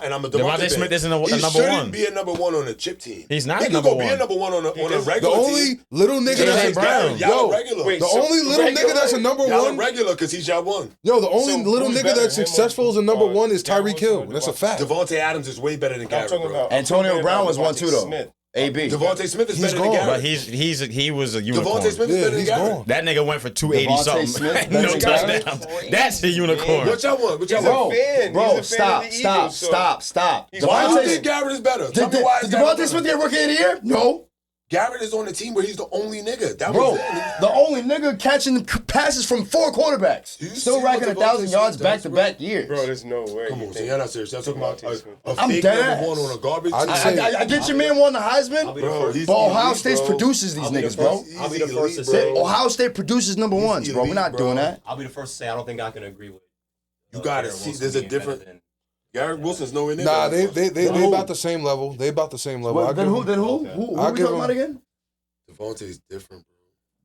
And I'm a Devontae Devontae Smith fan. isn't a He number shouldn't one. be a number 1 on a chip team. He's not He a could number go be one. a number 1 on a The regular only team. little nigga AJ that's Brown. Y'all Yo, regular. Wait, the so only little regular? nigga that's a number Y'all one. regular because he's y'all 1. Yo, the only So little who's nigga better, that's him or- successful as a number one is Garrett Tyreek Wilson Hill. or And that's a Devontae? fact. Devontae Adams is way better than I'm Garrett, talking bro. about Antonio I'm talking Brown about was one Devontae too, though. Smith. AB. Devontae Smith is He's better gone. than But Garrett. he was a unicorn. Devontae Smith is Yeah, better than he's Garrett. gone. That nigga went for 280 Devontae something. Smith, no better than Garrett? touchdowns. That's a unicorn. What y'all want? What y'all He's a want? fan. Bro, He's a fan stop, of the stop, Eagles, so- stop. He's Why do you Devontae think Garrett is better? Tell Did me why is Garrett Devontae better. Smith get Rookie of the Year? No. Garrett is on the team where he's the only nigga. That Bro, was it. the only nigga catching passes from 4 quarterbacks. Do you Still see racking what 1,000 Devontae yards Smith does, back-to-back years. Bro, there's no way. Come you on, think you're not serious. Y'all talking about Devontae Smith. a I'm fake dead number ass. 1 on a garbage I'd team. say- I get your man won the I'll Heisman. be the Bro, first. he's But Ohio elite, State bro. produces these I'll be the niggas, bro. first. I'll be the He's first to elite, say. bro. Ohio State produces number He's ones, bro. We're not elite, doing bro. that. I'll be the first to say I don't think I can agree with. You gotta Garrett see, Wilson there's a being better different. than- Garrett Wilson's nowhere near. Nah, that. they about the same level. They about the same level. I'll Then give who? him- Then who? Okay. Who I'll are we give talking him- about again? Devontae's different,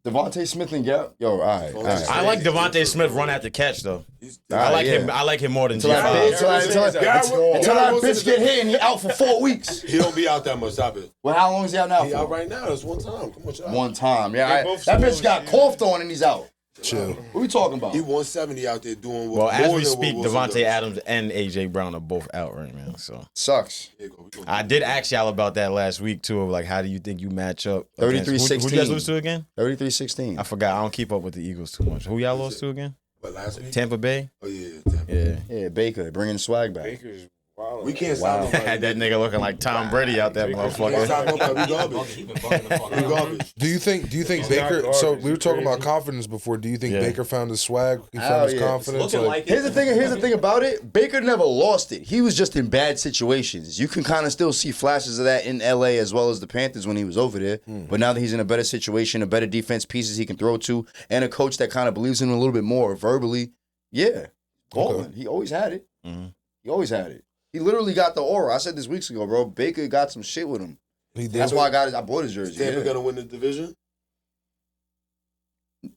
bro. Devontae Smith and Garrett. Yo, all right. I like Devontae Smith run after catch though. He's I like yeah. him. I like him more than Until that G5. bitch get hit and he out for 4 weeks. He don't be out that much. Stop it. Well, how long is he out now He out for? right now. That's one time. Come on, child. One time. They Yeah, both that bitch slow got as coughed on and he's out. Chill. What we talking about? He 170 out there doing what. Well, as more we than speak, what Wilson Devontae does. Adams and AJ Brown are both out right now. So Sucks. Here you go. We gonna- I did ask y'all about that last week too. Of like, how do you think you match up? against- 33-16. Who you guys lose to again? 33-16. I forgot. I don't keep up with the Eagles too much. Who y'all lost to again? What, last week? Tampa Bay. Oh yeah. Tampa. Yeah. Yeah, Baker bringing the swag back. Baker's wild. wilding. We can't Wow. stop nobody. Had that nigga looking like Tom Brady out there, We can't motherfucker. stop nobody. We He garbage. been bugging the fuck We out. garbage. Do you think He's Baker? not So garbage, we were he's talking about crazy. confidence before. Do you think Yeah. Baker found his swag? He Hell found his yeah. confidence. Looking like it. Here's the thing about it. Baker never lost it. He was just in bad situations. You can kind of still see flashes of that in LA as well as the Panthers when he was over there. But now that he's in a better situation, a better defense pieces he can throw to, and a coach that kind of believes in him a little bit more verbally, yeah, balling. He always had it. Mhm. He always had it. He literally got the aura. I said this weeks ago, bro. Baker got some shit with him. He did. That's why I bought his jersey. Is Tampa Yeah. gonna win the division?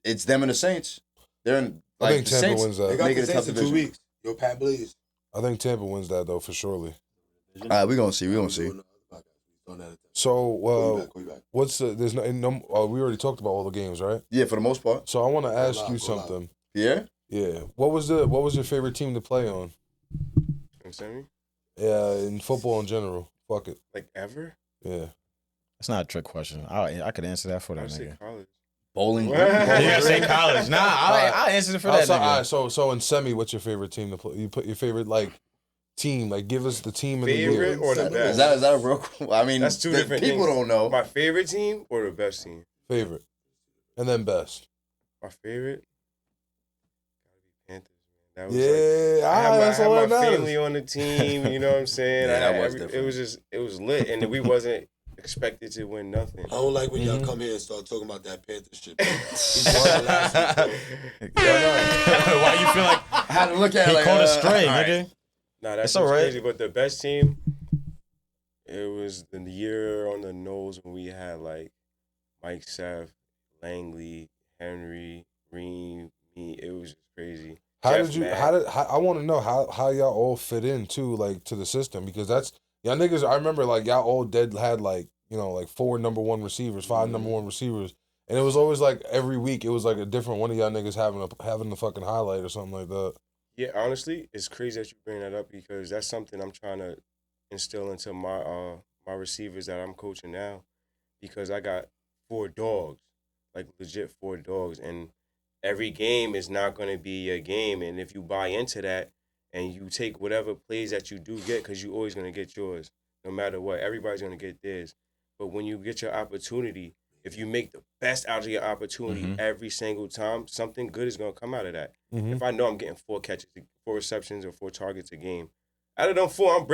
It's them and the Saints. They're in, I like think the Tampa Saints wins They that. got make the it a tough Saints in 2 division. weeks. Yo, Pat Blaze. I think Tampa wins that though for surely. All right, we're gonna see. We're gonna see. So Call you back. what's there's no we already talked about all the games, right? Yeah, for the most part. So I want to ask loud, you go loud. something. Yeah. Yeah. What was your favorite team to play on? You understand me? Yeah, in football in general. Fuck it. Like ever? Yeah. That's not a trick question. I could answer that for I that would say nigga. college. Bowling. You gotta say college. Nah, I'll answer it for that Outside, all nigga. right, so in semi, what's your favorite team to play? You put your favorite like team. Like give us the team and the year. Favorite or the Is best? Is that a real? I mean, That's two different people things. don't know. My favorite team or the best team? Favorite, and then best. My favorite? Gotta be Panthers, man. That was like, Yeah, I had that's all my that matters. family on the team. You know what I'm saying? Yeah, I that had was it different. was just it was lit, and we wasn't expected to win nothing. I don't like when y'all Mhm. come here and start talking about that Panther shit. He won last week. Why you feel like I had to look at he it like, caught a stray, all right. nigga? Nah, that's It's all right. crazy. But the best team, it was the year on the nose when we had like Mike Seth, Langley, Henry, Reem, me. It was just crazy. How Jeff did you? Mack. I want to know how y'all all fit in too, like to the system because that's y'all niggas. I remember like y'all all had like like 4 number 1 receivers, 5 number 1 receivers, and it was always like every week it was like a different one of y'all niggas having the fucking highlight or something like that. Yeah, honestly, it's crazy that you bring that up because that's something I'm trying to instill into my receivers that I'm coaching now, because I got 4 dogs, like legit 4 dogs, and every game is not going to be a game, and if you buy into that and you take whatever plays that you do get, because you're always going to get yours, no matter what, everybody's going to get theirs. But when you get your opportunity, if you make the best out of your opportunity every single time, something good is going to come out of that. Mhm. If I know I'm getting 4 catches, 4 receptions, or 4 targets a game, out of them 4, I'm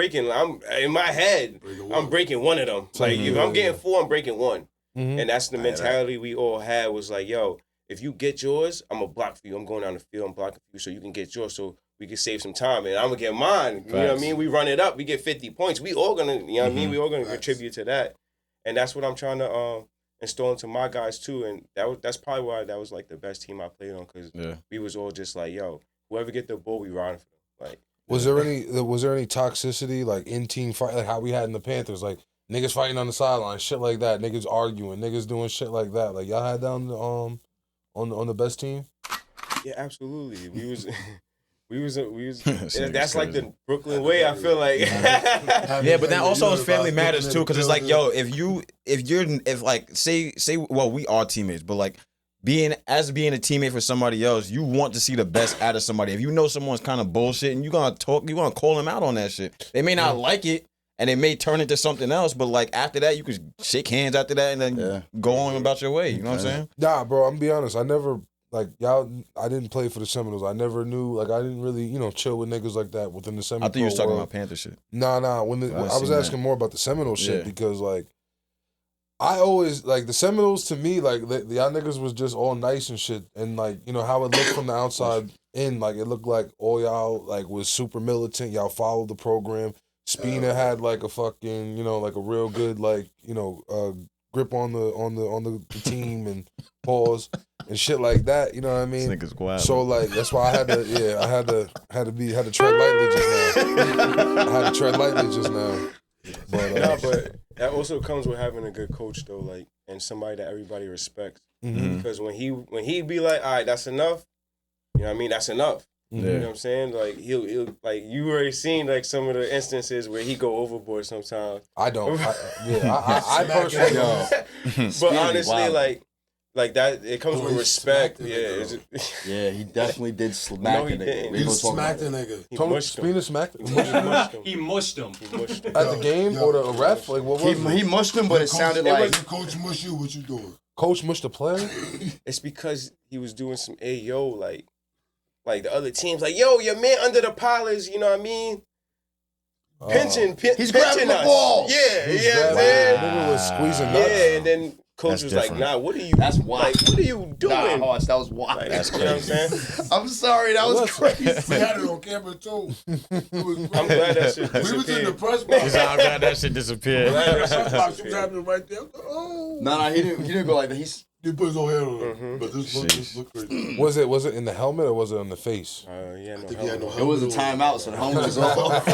in my head, I'm breaking one of them. Like, if I'm getting 4, I'm breaking one. Mhm. And that's the mentality we all had, was like, yo, if you get yours, I'm going to block for you. I'm going down the field, I'm blocking for you so you can get yours so we can save some time. And I'm going to get mine. You know what I Facts. mean? We run it up. We get 50 points. We all going to, you know what I mean? We all going to contribute to that. And that's what I'm trying to install into my guys, too. And that's probably why that was, like, the best team I played on, because we was all just like, yo, whoever get the ball, we riding for them. Like, Was there any toxicity like in team fight like how we had in the Panthers, like niggas fighting on the sideline, shit like that, niggas arguing, niggas doing shit like that, like y'all had that on the best team? yeah, absolutely. We was. This That's nigga's like crazy. the Brooklyn way. I feel like. Yeah, but then also his family matters too, because it's like, yo, if like say, well, we are teammates, but like being a teammate for somebody else, you want to see the best out of somebody. If you know someone's kind of bullshit and you're gonna call them out on that shit. They may not like it and it may turn into something else, but like after that, you could shake hands after that and then go on about your way. You know what I'm saying? Nah, bro, I'm gonna be honest. I never like y'all. I didn't play for the Seminoles. I never knew. Like I didn't really chill with niggas like that within the Seminole. I thought you was talking world. about Panther shit. Nah. I was asking more about the Seminole shit because like I always like the Seminoles to me like y'all niggas was just all nice and shit and like how it looked from the outside in, like it looked like all y'all like was super militant. Y'all followed the program. Spina had like a fucking like a real good like grip on the team and pause and shit like that. You know what I mean? This nigga's wild. So like that's why I had to tread lightly just now. I had to tread lightly just now. But But that also comes with having a good coach though, like, and somebody that everybody respects. Mhm. Because when he be like, all right, that's enough. You know what I mean? That's enough. You know what I'm saying? Like he'll like you already seen like some of the instances where he go overboard sometimes. I don't. I personally don't. But honestly, like Like that, it comes Oh, with he respect. smacked the Yeah, nigga, it's- Yeah, he definitely did smack No, he the nigga. didn't. We He gonna talk smacked the about it. nigga. he Tony mushed him. Spina smacked He mushed him. He mushed him. He mushed him. at the game or the ref? Like what was He it? mushed him, but it sounded it like was- Coach mush you. What you doing? Coach mushed the player. It's because he was doing some ayo, like the other teams, like, yo, your man under the pillars, you know what I mean? Pinching He's grabbing pinching the us. ball. Yeah, He's yeah, grabbing- man. Nigga was squeezing nuts. Yeah, and then coach That's was different. like, nah, what are you? That's wild. Like, what are you doing? Nah, Hoss, that was wild. Like, That's you know what I'm crazy. saying? I'm sorry, that was crazy. We had it on camera too. I'm glad that shit We was in the disappeared. press He's box. like, I'm glad that shit disappeared. Glad that shit Press box was disappeared. happening right there. Oh. No, he didn't go like that. He put his whole head on it. Mhm. But this look crazy. Was it in the helmet or was it on the face? Yeah, I no think he had no helmet. It was a helmet on. timeout, so the helmet was off. He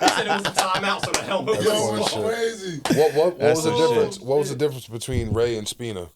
said it was a timeout, so the helmet Yo, was it's off. crazy. What That's was the some difference? shit. What was the difference between Ray and Spina?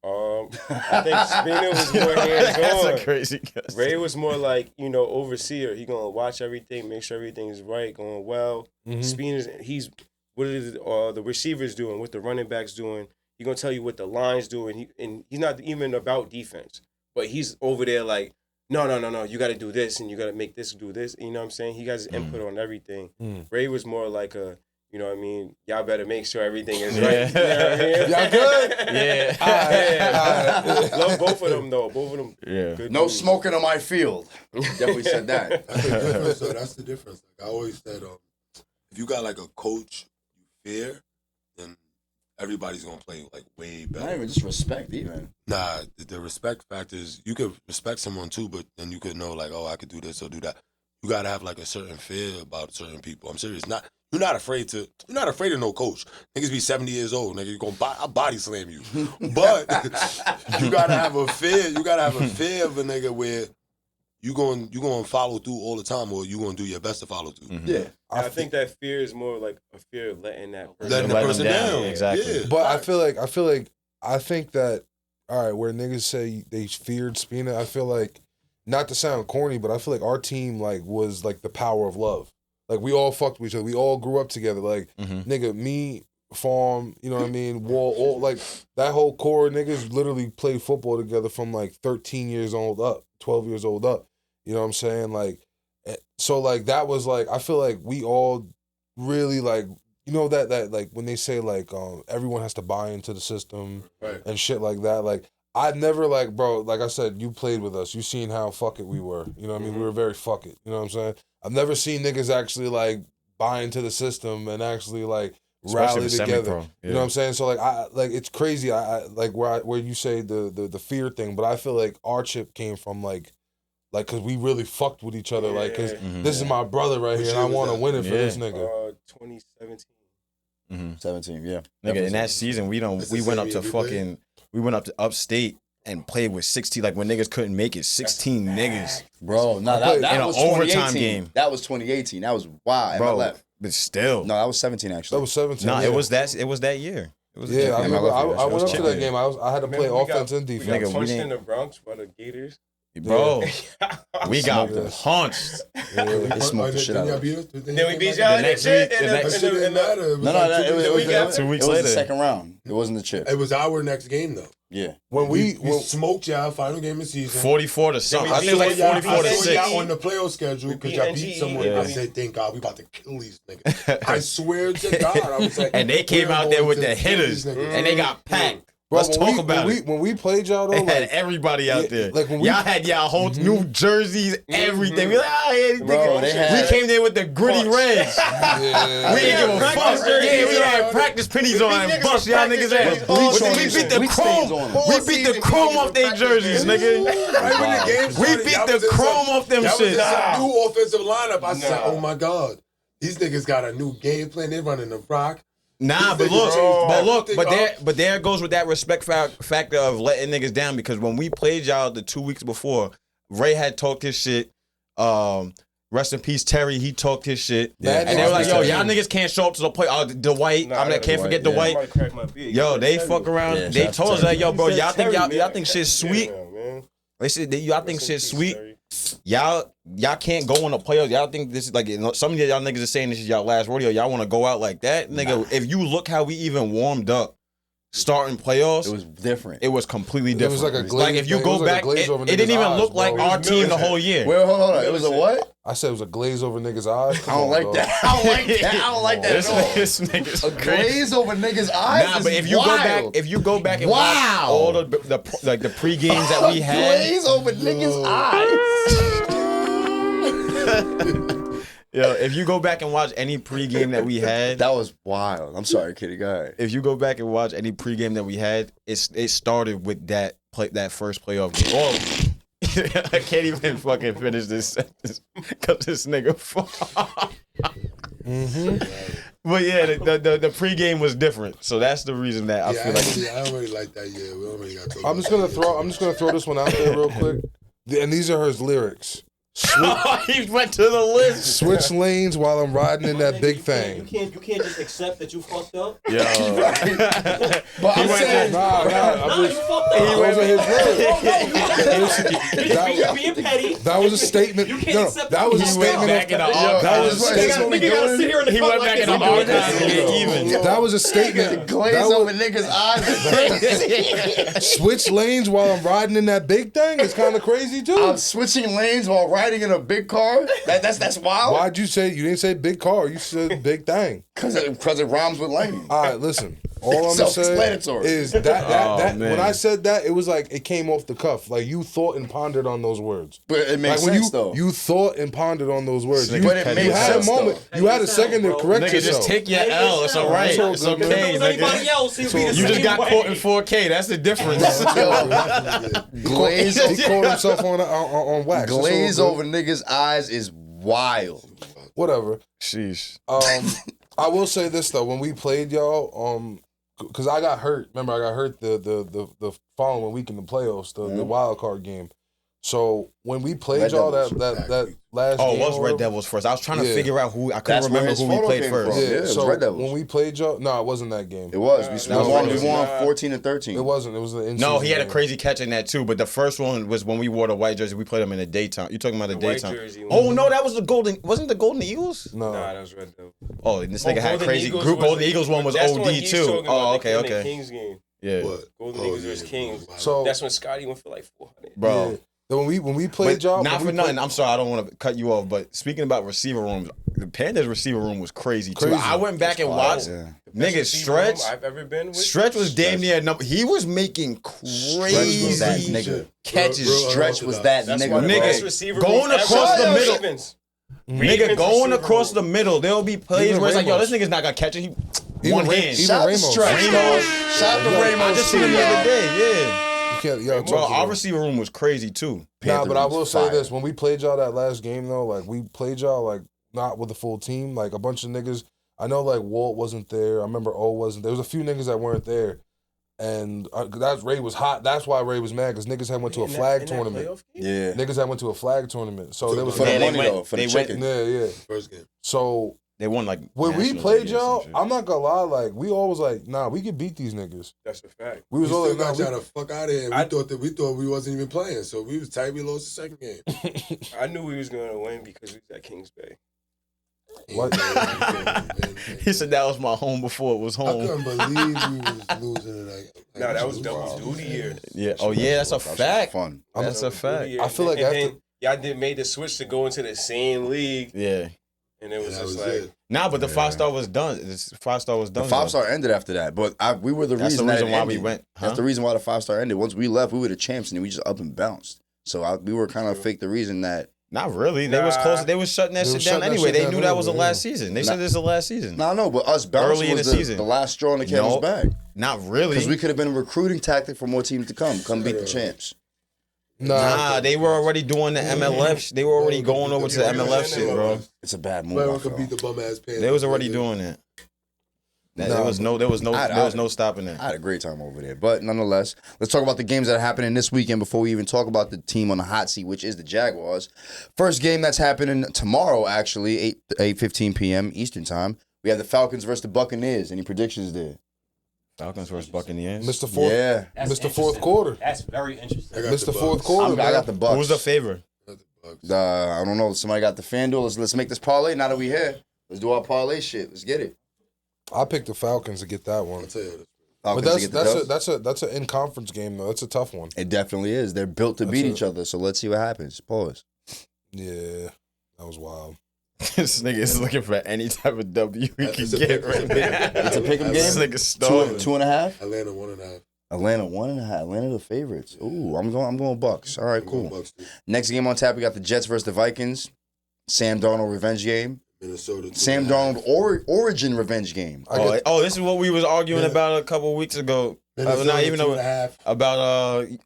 I think Spina was more That's a hands-on. crazy guess. Ray was more like, overseer. He gonna watch everything, make sure everything's right, going well. Mhm. Spina's he's what is the receivers doing, what the running backs doing. He gonna tell you what the lines doing. He's not even about defense, but he's over there like, no, you got to do this and you got to make this do this. You know what I'm saying? He got his input on everything. Mm. Ray was more like a, you know what I mean? Y'all better make sure everything is Yeah. right. You know what I mean? Y'all good? Yeah. Alright. Love both of them though. Both of them. Yeah. Good No dudes. smoking on my field. Definitely said that. That's the difference, though. That's the difference. Like I always said, if you got like a coach you fear, then everybody's gonna play like way Not better. even just respect, even. Nah, the respect factor is you could respect someone too, but then you could know like, oh, I could do this or do that. You gotta have like a certain fear about certain people. I'm serious. You're not afraid of no coach. Niggas be 70 years old, nigga. I'll body slam you. But you gotta have a fear. You gotta have a fear of a nigga where you going follow through all the time, or you gonna do your best to follow through. Mhm. Yeah. I think that fear is more like a fear of letting that person. Letting the Let them person down, down. exactly. Yeah. But I think that all right, where niggas say they feared Spina, I feel like, not to sound corny, but I feel like our team like was like the power of love. Like we all fucked with each other. We all grew up together. Like Mhm. nigga, me, Farm, you know what I mean? Wall, all like that whole core of niggas literally played football together from like 13 years old up, 12 years old up. You know what I'm saying? Like, so like that was like I feel like we all really like. You know that like when they say like everyone has to buy into the system Right. and shit like that. Like I'd never like bro, like I said, you played with us. You seen how fuck it we were. You know what I mean? We were very fuck it. You know what I'm saying? I've never seen niggas actually like buy into the system and actually like Especially rally with together. semi-pro. You know what I'm saying? So like I like it's crazy. I like where you say the fear thing, but I feel like our chip came from like because we really fucked with each other. Like because Mhm. this is my brother right Which here, and year I was want to that? win it for Yeah. this nigga. 2017. Mhm. 17, yeah. Nigga, in that season, we That's the went same up year to we played? fucking, we went up to upstate and played with 16, like when niggas couldn't make it, 16 niggas. Bro, no, I played that in was an overtime 2018. game. That was 2018. That was wild. Bro, MLF. but still. No, that was 17, actually. That was 17. Nah, yeah. it was that year. It was Yeah, I Yeah, remember. I I went up to chipping. that game. I had to play Remember we offense got- and We defense. got Nigga, we punched in didn't- the Bronx by the Gators. Bro, we got Smoked us. punched. They smoked the shit out of us. Then we beat The y'all next in week- the next- That shit didn't matter. It was No, like no, two it weeks was, later. 2 weeks it was later. the second round. It wasn't the chip. It was our next game though. Yeah. When We we smoked y'all final game of the season. 44 to something. we I think it was like beat y'all- 44 to I I saw saw y'all 6. on the playoff schedule We because beat y'all beat NGE. someone. Yeah. I said, thank God, we about to kill these niggas. I swear to God, I was like, And they came we're out there going with to the kill hitters, these niggas. and they got packed. Bro, Let's when talk about it. When we played y'all though, They had like, everybody out yeah, there. like when we- y'all had y'all whole new jerseys, everything. We like, yeah, Bro, nigga. they had- we came there with the gritty reds. yeah, We didn't give a practice fuck. jerseys. Yeah, we Yeah. had practice pennies on and bust y'all niggas ass. With bleach on We these beat the bleach stains chrome. on them. We beat the chrome off their jerseys, nigga. Right when the game We started, beat y'all the was in chrome some- off them y'all was in shit. some new offensive lineup. I said, Nah. oh my God. These niggas got a new game plan. They running the rock. Nah, but These look, niggas changed everything but there goes with that respect factor of letting niggas down, because when we played y'all the 2 weeks before, Ray had talked his shit. Rest in peace, Terry. He talked his shit, Yeah, and they were like, "Yo, Terry. y'all niggas can't show up to the play." Dwight, Nah, can't forget Dwight, Dwight. Somebody cracked my beard. Yo, You they said fuck Terry. around. Yeah, They shout out told to us that, Terry. yo, bro, You said y'all think Terry, y'all man. think shit's sweet. Yeah, man. They said y'all think Rest in shit's peace, sweet. Terry. Y'all can't go in the playoffs. Y'all think this is like, some of y'all niggas are saying this is y'all last rodeo. Y'all want to go out like that, nigga. If you look how we even warmed up starting playoffs, It was different. it was completely It different. was like a glaze. if you it go was like a back, glaze it, over it didn't niggas' even eyes, look like bro. our team the whole year. Wait, hold on. It was a what? I said it was a glaze over niggas' eyes. I don't like that. I don't like that. I don't like that This at all. nigga's A crazy. glaze over niggas' eyes. Nah, is but if you wild. go back and watch Wow. all the like the pre games that we had, glaze over niggas' eyes. yo, if you go back and watch any pregame that we had, That was wild. I'm sorry, Kitty. Go ahead. if you go back and watch any pregame that we had, it started with that first playoff game. Oh, I can't even fucking finish this sentence because this nigga. But yeah, the pregame was different, so that's the reason that I feel like. I don't really like that. Yeah, we already got. I'm just gonna throw this one out there real quick, and these are his lyrics. He went to the list. Switch lanes while I'm riding in that big You thing. can't just accept that you fucked up. Yo, But I'm saying, Nah, Nah, I'm you just, fucked up. those are his lyrics. You're being petty. That was a statement. You can't No, accept that was a that. statement. back in the Yo, archives. that was a that's statement. what we Nigga gotta doing. sit here in the He front went like back in this. the I'm doing archives this. to get even. That was a statement. glaze That over was, niggas' eyes. switch lanes while I'm riding in that big thing is kind of crazy too. I'm switching lanes while riding in a big car. That's wild. Why'd you say you didn't say big car? You said big thing. Because it rhymes with lane. All right, listen. All I'm gonna say Self-explanatory. is that Oh, man. when I said that, it was like it came off the cuff. Like you thought and pondered on those words. But it makes Like when sense though. you thought and pondered on those words. You, But it you made had a sense, moment. though. You had a second to correct Nigga, yourself. just take your L. It's all right. all It's good, man. okay, If it was anybody nigga. else, he'd be the You just same got way. caught in 4K. That's the difference. glaze He caught himself on wax. That's all glaze good. over niggas' eyes is wild. Whatever. Sheesh. I will say this though, when we played y'all, because I got hurt. Remember, I got hurt the following week in the playoffs, the wild card game. So when we played Red y'all Devils. that last Oh, game, it was or Red whatever- Devils first. I was trying to Yeah. figure out who. I couldn't That's where remember his who we photo played came first. from. Yeah, Yeah, it was so Red Devils. when we played y'all, no, it wasn't that game. It was. That We was won. Red We won Devils. 14 and 13. It wasn't. It was the No, he had a game. crazy catch in that too. But the first one was when we wore the white jersey. We played them in the daytime. You talking about the white daytime? jersey one. Oh no, that was the Golden. Wasn't the Golden Eagles? No, Nah, that was Red Devil. Oh, this nigga had Golden crazy. Eagles Group was- Golden Eagles one was that's the one OD he's too. talking about, Oh, the okay, Golden okay. Kings game. Yeah, What? Golden Oh, Eagles yeah, versus Kings. So- That's when Scotty went for like 400. bro. Yeah. Then when we played But y'all, not when for we nothing. played- I'm sorry, I don't want to cut you off. But speaking about receiver rooms, the Panthers receiver room was crazy too. Crazy. I went back and watched. Yeah. Nigga, Receiver room Stretch. I've ever been with. Stretch was damn near number. He was making crazy that nigga. catches. Real Stretch was that That's nigga. why the Nigga, best receiver going room ever across was the middle. Ravens. Nigga Ravens going receiver across the room. middle. There'll be plays Even where it's like, yo, Ramos. this nigga's not gonna catch it. He Even one Ra- hand. even Shout out to Ramos. Stretch, Ramos. dog. Shout out to I Ramos. just seen him the too, other y'all. day. Yeah, You can't, yo, bro, talk our to receiver room was crazy too. Nah, but I will say Fire. this: when we played y'all that last game, though, like we played y'all like not with the full team, like a bunch of niggas. I know like Walt wasn't there. I remember O wasn't. There was a few niggas that weren't there, and that's Ray was hot. That's why Ray was mad because niggas had went to a In that- flag in that tournament. playoff game? Yeah. Niggas had went to a flag tournament, so there was For the Yeah, they money went- though, for the they went- chicken. yeah. First game. So They won like when we nationals, played I guess, y'all, and shit. I'm not gonna lie, like we all was like, nah, we could beat these niggas. That's a fact. We We was all still like, nah, got y'all the fuck out of here. I- We thought we wasn't even playing, so we was tight. We lost the second game. I knew we was going to win because we was at Kings Bay. What? He said that was my home before it was I home. couldn't believe we was losing tonight. No, that was double duty year. Yeah. Oh yeah, that's a That was fact. Fun. That's a Double fact. duty year. I feel like and after- then y'all did made the switch to go into the same league, Yeah. and it was That just was like it. Nah, but the 5-star was done. The 5-star was The done. 5-star ended after that, but we were the That's the reason, reason that it why ended. we went, huh? That's the reason why the 5-star ended. Once we left, we were the champs, and then we just up and bounced. So we were kind of fake the reason that. Not really. They was Nah. close. They was shutting that They shit was down shutting that anyway. shit They down knew that was the anyway, last season. They Nah. said this is the last season. No, but us bouncing Early in was the season. the last straw in the camel's No. back. Not really. Because we could have been a recruiting tactic for more teams to come beat the champs. Nah, they were already doing the MLF. They were already going over to the MLF shit, bro. It's a bad move. Whoever I could feel. beat the bum ass Panthers. They was already doing that. There was no stopping I that. had a great time over there. But nonetheless, let's talk about the games that are happening this weekend before we even talk about the team on the hot seat, which is the Jaguars. First game that's happening tomorrow, actually, 8:15 p.m. Eastern time. We have the Falcons versus the Buccaneers. Any predictions there? Falcons versus Buccaneers. Mr. Fourth, Yeah. That's Mr. Fourth interesting. quarter, That's very interesting. I got Mr. the Fourth Bucks. quarter. I man. got the Bucks. Who's the favorite? I got the Bucks. I don't know. Somebody got the FanDuel. Let's make this parlay now that we here. Let's do our parlay shit. Let's get it. I picked the Falcons to get that one. I'll tell you this. But Falcons to get the dub. that's an in conference game though. That's a tough one. It definitely is. They're built to beat each other. So let's see what happens. Pause. Yeah, that was wild. This nigga is looking for any type of W he can get right now. It's a pick'em game. This nigga stalling. 2.5. Atlanta 1.5. Atlanta 1.5. Atlanta the favorites. Ooh, I'm going Bucks. All right, cool. Next game on tap, we got the Jets versus the Vikings. Sam Darnold revenge game. Minnesota. Sam Darnold origin revenge game. This is what we was arguing about a couple of weeks ago. Not even about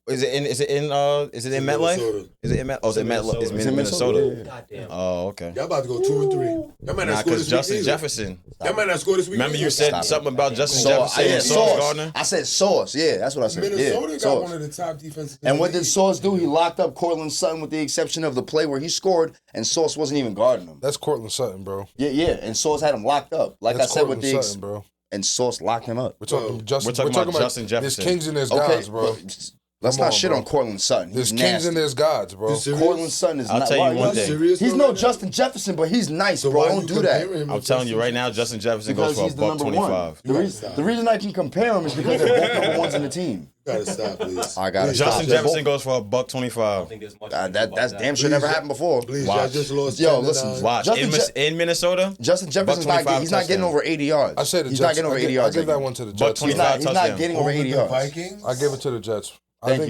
is it in MetLife? Is it in Metlife? Is it Metlife? It's in Minnesota. Goddamn. Oh, okay. Y'all about to go 2-3. Y'all might not score Because this Justin week Jefferson. Y'all might not score this week. Remember you said something about Justin Sauce. Jefferson and Sauce Sauce. Gardner? I said Sauce. Yeah, that's what I said. Minnesota yeah, got Sauce. one of the top defenses. And what did Sauce do? He locked up Cortland Sutton with the exception of the play where he scored, and Sauce wasn't even guarding him. That's Cortland Sutton, bro. Yeah, and Sauce had him locked up. Like That's I said with Cortland the Sutton, bro. and Sauce locked him up. We're talking about Justin Jefferson. There's kings and there's Okay, gods, bro. but let's Come not on, shit bro. on Cortland Sutton. There's He's kings nasty. and there's gods, bro. You serious? Cortland Sutton is I'll not. tell you why- one why- thing. Serious He's though no right now? Justin Jefferson, but he's nice, So bro. why Don't you do that. comparing him I'm to telling you Justin right now, Justin Jefferson goes Because for a he's the buck number one. 25. The reason I can compare him is because they're both number ones in the team. You gotta stop, please. I gotta Please stop. Justin They're Jefferson both- goes for a buck I 25. don't think there's much. That's damn sure never happened before. Please, Watch. y'all just lost. Yo, 10 to listen, 9. Watch. Justin In Minnesota, Justin Jefferson's Buck not 25 he's not getting touchdown. over 80 yards. I say the he's Jets. not getting over 80 I yards. give that that game. one to the Buck Jets. 25 He's not touchdown. getting over Over 80 the yards. Vikings. I give it to the Jets. Thank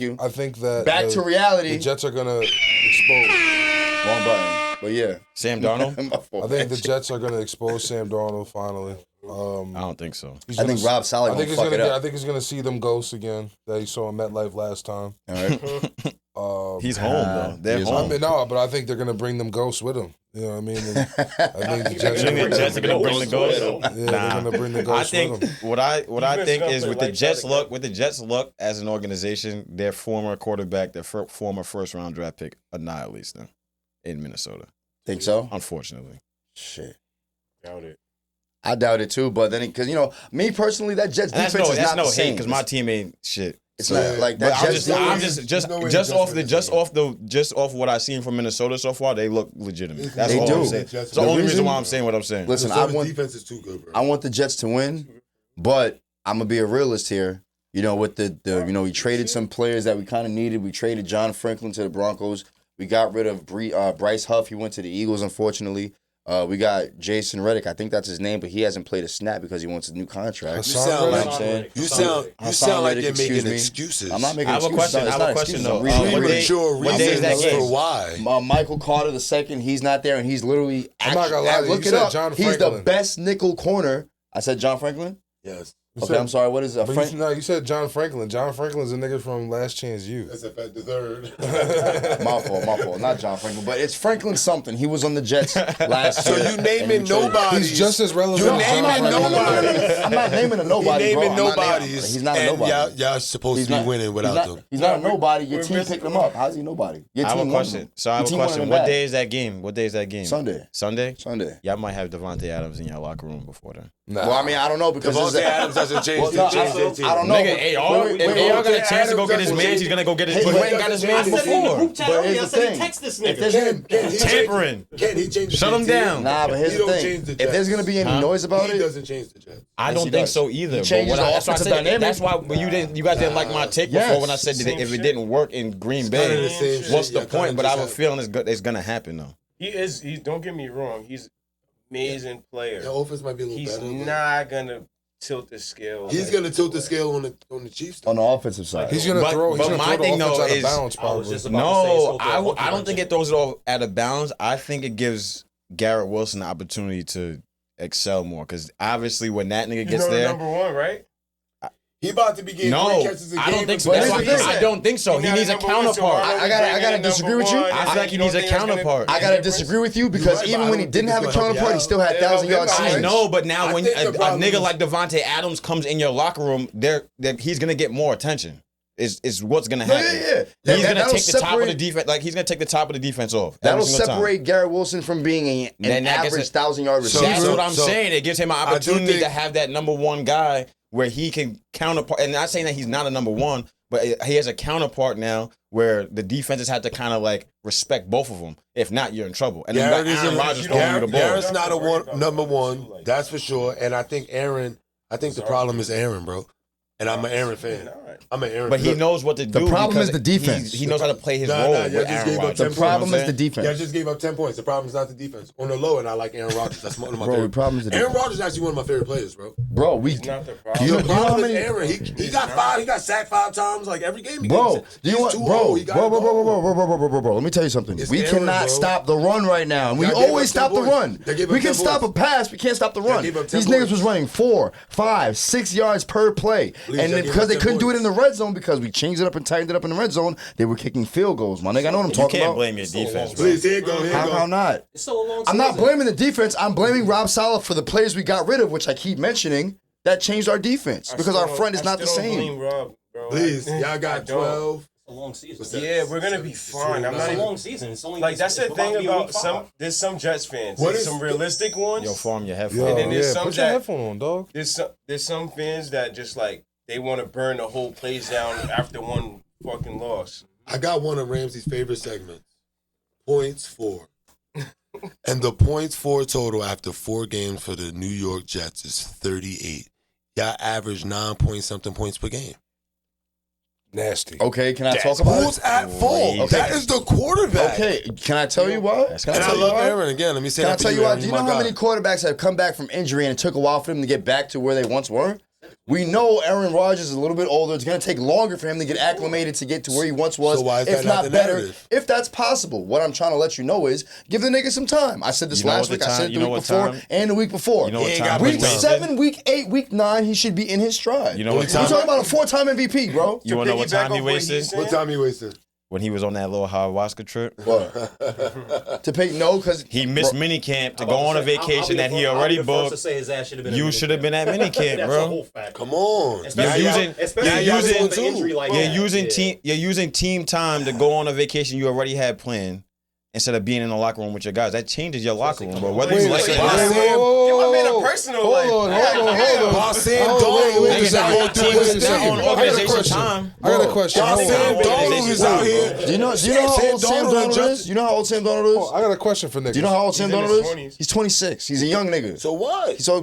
you. I think that Back to reality. the Jets are gonna expose. Wrong button. But yeah. Sam Darnold? My fault, I think the man. Jets are gonna expose Sam Darnold finally. I don't think so. He's I think gonna- Rob Saleh I think gonna fuck it up. I think he's gonna see them ghosts again that he saw in MetLife last time. All right. He's home, though. They're he's I home. mean, no, but I think they're gonna bring them ghosts with them. You know what I mean? And I think the Jets. You think the Jets are going to bring the ghost? Yeah, they're gonna bring the I ghosts think with them. what I think messed is up with like the Jets that luck, as an organization, their former quarterback, their former first round draft pick annihilates them in Minnesota. Think so? Unfortunately, Shit. Doubt it. I doubt it too, but then because me personally, that Jets and that's defense is that's not no the hate same. because my team ain't shit. It's So- not like But that. I'm Jets just off what I seen from Minnesota so far, they look legitimate. That's They all do. I'm saying. It's the only reason why I'm saying what I'm saying. Listen, I Minnesota's want defense is too good, bro. I want the Jets to win, but I'm gonna be a realist here. With the we traded some players that we kind of needed. We traded John Franklin to the Broncos. We got rid of Bryce Huff. He went to the Eagles, unfortunately. We got Jason Reddick. I think that's his name, but he hasn't played a snap because he wants a new contract. Hassan sound You know like- what I'm saying? You sound Hassan like Reddick, you're excuse making me. excuses. I'm not making I have a excuses. question. It's I not have a question excuses. though. I'm reasoning. Premature what day is that reasons game? for why. Michael Carter II, he's not there, and he's literally. I'm not gonna lie to you. Look You it said up. John He's the Franklin. best nickel corner. I said John Franklin. Yes. Okay, I'm sorry. What is it? But you said John Franklin. John Franklin's a nigga from Last Chance U. That's a fact. The third. My fault. Not John Franklin, but it's Franklin something. He was on the Jets last So year. you naming nobody. He's just as relevant. You're as John naming Franklin. nobody. I'm not naming a nobody, He bro. naming I'm not naming- nobodies. He's not a and nobody. y'all supposed to be winning without them. He's not a nobody. Your we're team missing picked him one. up. How's he nobody? Your I have team a won question. him. So I have Your a team wanted question. him What back. day is that game? What day is that game? Sunday. Sunday? Y'all might have Devontae Adams in your locker room before then. Nah. Well, I mean, I don't know because Devontae Adams doesn't change their team. I don't know. Nigga, AR, if AR got a chance to go get his man, he's gonna go get his. Hey, He wait, ain't got his I man I said it in the before. group chat But earlier. here's I the said thing. text this If nigga. there's Tampering. Can he change the Shut him Jets? down. Nah, but here's He the don't thing. change the If there's Jets. gonna be any Huh? noise about He it, doesn't change the Jets. I Yes, don't he think does. so either. He But changes what the that's why I offensive said dynamic. that's why you guys didn't like my take before when I said that if it didn't work in Green kinda Bay, the same shit. what's the Y'all kinda point? But I have a just feeling it's gonna happen though. He is. Don't get me wrong. He's an amazing player. The offense might be a little He's better. but not gonna tilt the scale. He's gonna tilt the scale on the Chiefs. on the offensive side. He's gonna But- throw. but He's my gonna throw thing, the offense though, out of is- bounds. I was Probably. just about to say, No, so I don't think it throws it all out of bounds. I think it gives Garrett Wilson the opportunity to excel more because obviously when that nigga gets there, number one, right? He about to be getting 3 no, catches a game. I don't think so. But That's here's why the thing. I don't think so. He needs a counterpart. I gotta disagree with you. I feel like he needs a counterpart. I gotta disagree with you because right, even but I when he don't didn't think have a it's gonna help counterpart, you he still had out. 1,000-yard I I seasons. know, but now I when think a the problem nigga is- like Devontae Adams comes in your locker room, he's gonna get more attention. Is what's gonna No, happen. yeah. He's gonna That'll take the top of the separate- defense. Like he's gonna take the top of the defense off. That'll every single time. separate Garrett Wilson from being Then an that gets average it- 1,000-yard So- receiver. That's what I'm So- saying. It gives him an I do opportunity think- to have that number one guy where he can counterpart. And not saying that he's not a number one, but he has a counterpart now where the defenses have to kind of like respect both of them. If not, you're in trouble. And then Garrett Aaron isn't- Rodgers throwing you the ball. Garrett's not a number one. That's for sure. And I think Aaron I think the problem is Aaron, bro. And I'm an Aaron fan. I'm an Aaron But fan. he knows what to do. The problem because is the defense. He knows how to play his Nah, role y'all with just Aaron gave up Rodgers. 10 The problem points. is the defense. Yeah, I just gave up 10 points. The problem is not the defense. On the low end, I like Aaron Rodgers. That's one of my Bro, the favorite. problem is the Aaron defense. Rodgers is actually one of my favorite players, bro. Bro, we. He's not the Do problem. you The know how problem is many? Aaron. He got five. He got sacked 5 times. Like every game. He Bro, gets it. do you He's want, too bro, old. He got bro, it bro, bro, all. bro, bro, bro, bro, bro, bro, bro, let me tell you something. It's We Aaron, cannot bro. stop the run right now. And we Y'all gave always up 10 stop the points. run. They gave up We 10 can stop a points. pass. We can't stop the run. gave up 10 These niggas points. was running 4, 5, 6 yards per play. Please, And y'all then gave because up they 10 couldn't do it in the points. red zone because we changed it up and tightened it up in the red zone, they were kicking field goals. My nigga, I know what I'm You talking can't about. blame your defense, bro. Please, here you go. Here you How go. not? It's still a long I'm not season. blaming the defense. I'm blaming Rob Saleh for the players we got rid of, which I keep mentioning, that changed our defense because our front is not the same. Blame Rob, bro. Please, y'all I got don't. 12. It's a long season. What's that? Yeah, we're gonna be fine. I'm It's not a even long season. It's only like that's it's the about thing to be about week some. 5. There's some Jets fans. What There's is- some realistic ones. Yo, farm your headphones. Yo, And then there's some put your that- headphone on, dog. There's some fans that just like they want to burn the whole place down after one fucking loss. I got one of Ramsey's favorite segments. Points for. And the points for total after 4 games for the New York Jets is 38. Y'all average 9-point-something points per game. Nasty. Okay, can I talk about Who's it? at fault? Okay. That is the quarterback. Okay, can I tell you why? That's Can I And I tell you love why? Aaron again. Let me say Can I that for tell you why? Aaron. Do you My know how guy. many quarterbacks have come back from injury and it took a while for them to get back to where they once were? We know Aaron Rodgers is a little bit older. It's going to take longer for him to get acclimated to get to where he once was, So why is if that not not the better. narrative? If that's possible, what I'm trying to let you know is give the nigga some time. I said this You know last what week. the I said time- it you the know week what before time? and the week before. You know He what ain't time got we Week much wasted? 7, week 8, week 9, he should be in his stride. You know Only what time- We're time? talking about a 4-time MVP, bro. You want to know what piggyback time he off what wasted? he's saying? What time you wasted? When he was on that little ayahuasca trip. What? To pay no, because He missed minicamp to I'm go about on a say, I'll vacation be that the he first- I'll already be the first to booked. say his ass should have been You in should have been at minicamp, That's a bro. whole fact. Come on. Especially You're y'all- using- especially you're y'all using with the too. injury like You're that. using Yeah. team time to go on a vacation you already had planned instead of being in the locker room with your guys. That changes your locker room, bro. Whether Wait you a like it second. or not. Wait, Give my man a personal Hold life. on, hold on. While Sam Oh, Darnold wait a is out here second. doing Wait a his second. thing. on I got a organization question. time. I got a question. While Hold Sam on. Darnold is out here. do you know how old Sam Darnold is? You know how old Sam Darnold is? I got a question for niggas. Do you know how old Sam He's in Darnold his is? 20s. He's 26. He's a young nigga. So what? So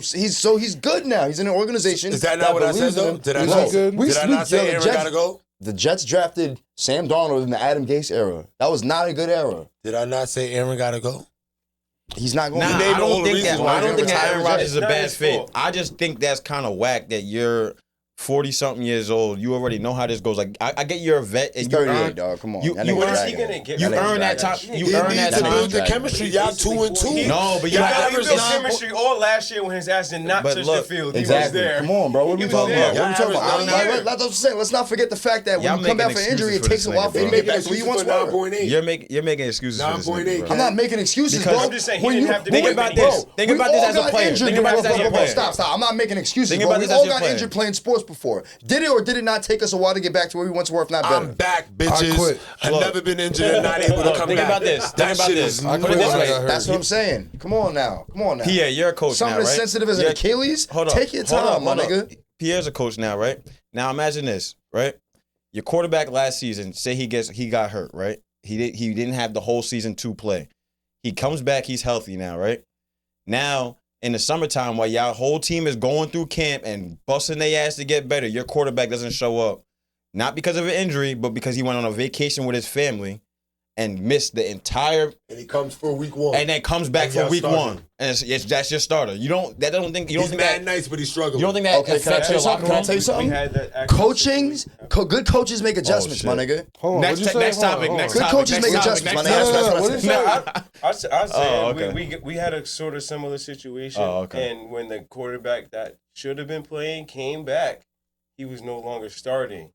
he's good now. He's in an organization. Is that not what I said, believes in though? him. Did I Bro, not say- we- Did I we- not say yo, the Aaron Jets- gotta go? The Jets drafted Sam Darnold in the Adam Gase era. That was not a good era. Did I not say Aaron gotta go? He's not going Nah, to named I all don't the think reasons that. why I don't he's think that retired. Aaron Rodgers is a Not bad his fit. fault. I just think that's kind of whack that you're 40-something years old. You already know how this goes. Like I get you're a vet and He's you 38, earn. dog. Come on. You- That you nigga When is dragging. he gonna get? You That nigga earn that dragging. time. You He earn needs that to time. build the Dragging. chemistry. Y'all 2-2. No, but you Y'all got He average built 9 chemistry all last year when his ass did not But touch look, the field. Exactly. He was there. Come on, bro. What are we He was talking there. about? What are we talking Y'all about? average Like, nine. That's what I'm saying. Let's not forget the fact that when Y'all you come back making from injury, it excuses for takes a this while nigga, for you to bro. get back to where you once were. 9.8. You're making excuses for this 9.8, nigga, bro. I'm not making excuses, Because- bro. I'm just saying he When didn't you- have to Think make about many this. goals. Think we about this all as a got player. injured, Think about bro, this as bro, your bro, player. Stop. I'm not making excuses, Think bro. about We this as all your got player. injured playing sports before. Did it or did it not take us a while to get back to where we once were, if not better? I'm back, bitches. I quit. I've Look. never been injured and not able to Look, come think back. about this. That Think about shit this. is I Put it quit this when I way. got hurt. That's what I'm saying. Come on now. Come on now. Pierre, you're a coach Something now, as right? sensitive as an You're- Achilles, Hold on. take your Hold time, on, my hold on. nigga. Pierre's a coach now, right? Now imagine this, right? Your quarterback last season, say he got hurt, right? He didn't have the whole season to play. He comes back, he's healthy now, right? Now, in the summertime, while y'all whole team is going through camp and busting their ass to get better, your quarterback doesn't show up. Not because of an injury, but because he went on a vacation with his family and missed the entire, And he comes for week 1. and then comes back And for y'all week started. 1, and that's your starter. You don't think He's that mad nice, but he's struggling. you don't think that Okay, can I affects tell your you something? locker Can I room? tell you We something? had that actual Good coaches make adjustments, my shit. nigga. Hold on. Next what'd you say? next Hold on, topic. hold on. Next Good topic. coaches next make topic, adjustments, next my nigga. No, topic. no, no, That's what what did I you say? I said Oh, okay. we had a sort of similar situation. Oh, okay. And when the quarterback that should have been playing came back, he was no longer starting.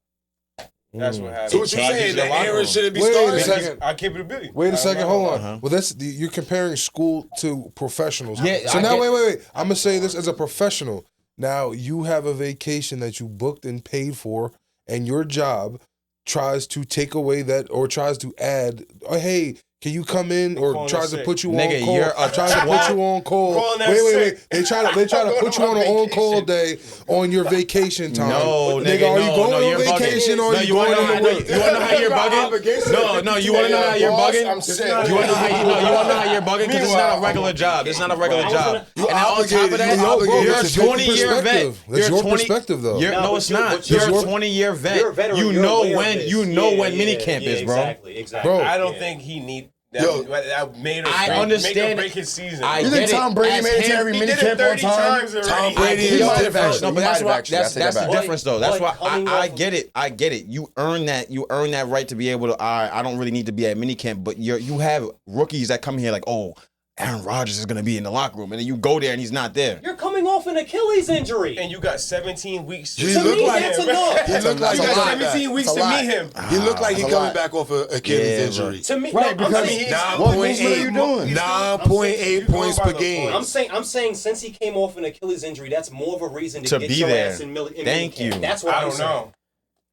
That's what happened. So what you Changes saying? your That locker Aaron room. shouldn't be Wait a starting? second. I keep it a billion. Wait a second, hold on. Uh-huh. Well, you're comparing school to professionals. Yeah, So I now, get- wait. I'm gonna say this as a professional. Now you have a vacation that you booked and paid for, and your job tries to take away that or tries to add. Oh, hey, Can you come in or Calling tries in to put you Nigga, on call? you're a Tries to put you on call. Calling that Wait. sick. They try to put you on an on call day on your vacation time. No, nigga, nigga, are you going you're on vacation bugging. or No, are you you wanna going know on how- the no, you wanna know how you're bugging? No, you wanna know how you're bugging? I'm sick. You wanna know how you wanna know how you're bugging? Because it's not a regular job. It's not a regular job. And on top of You're that, obligated. you're a That's your 20-year vet. perspective. That's your perspective, though. No, but it's you're- not. but You're a you're- 20-year vet. You're a veteran. You You're know aware of when this. you know Yeah, when minicamp yeah, is, bro. Exactly. Bro. I don't think he need that. Yo. That made or I break, understand make or it. break his season. I You get think it. Tom Brady As made it to him- every he did minicamp it on 30 time? times already. Tom I Brady get is it. different. No, but He that's might have why actually. I that's take that the back. difference though. That's But why coming I off- get it. I get it. You earn that. You earn that right to be able to. I don't really need to be at minicamp, but you have rookies that come here like, oh, Aaron Rodgers is gonna be in the locker room, and then you go there and he's not there. You're coming off an Achilles injury. And you got 17 weeks He to looked me, like- that's enough. He looked like You he got coming 17 back. weeks That's to a lot. meet him. He looked like he That's a coming lot. back off an Achilles Yeah, injury. To me, Right, no, because I'm saying, he's- 9.8 what are you doing? 9.8 points per game. I'm saying since he came off an Achilles injury, that's more of a reason to get be your there. ass in Thank minicamp. you. That's what I I'm don't saying. know.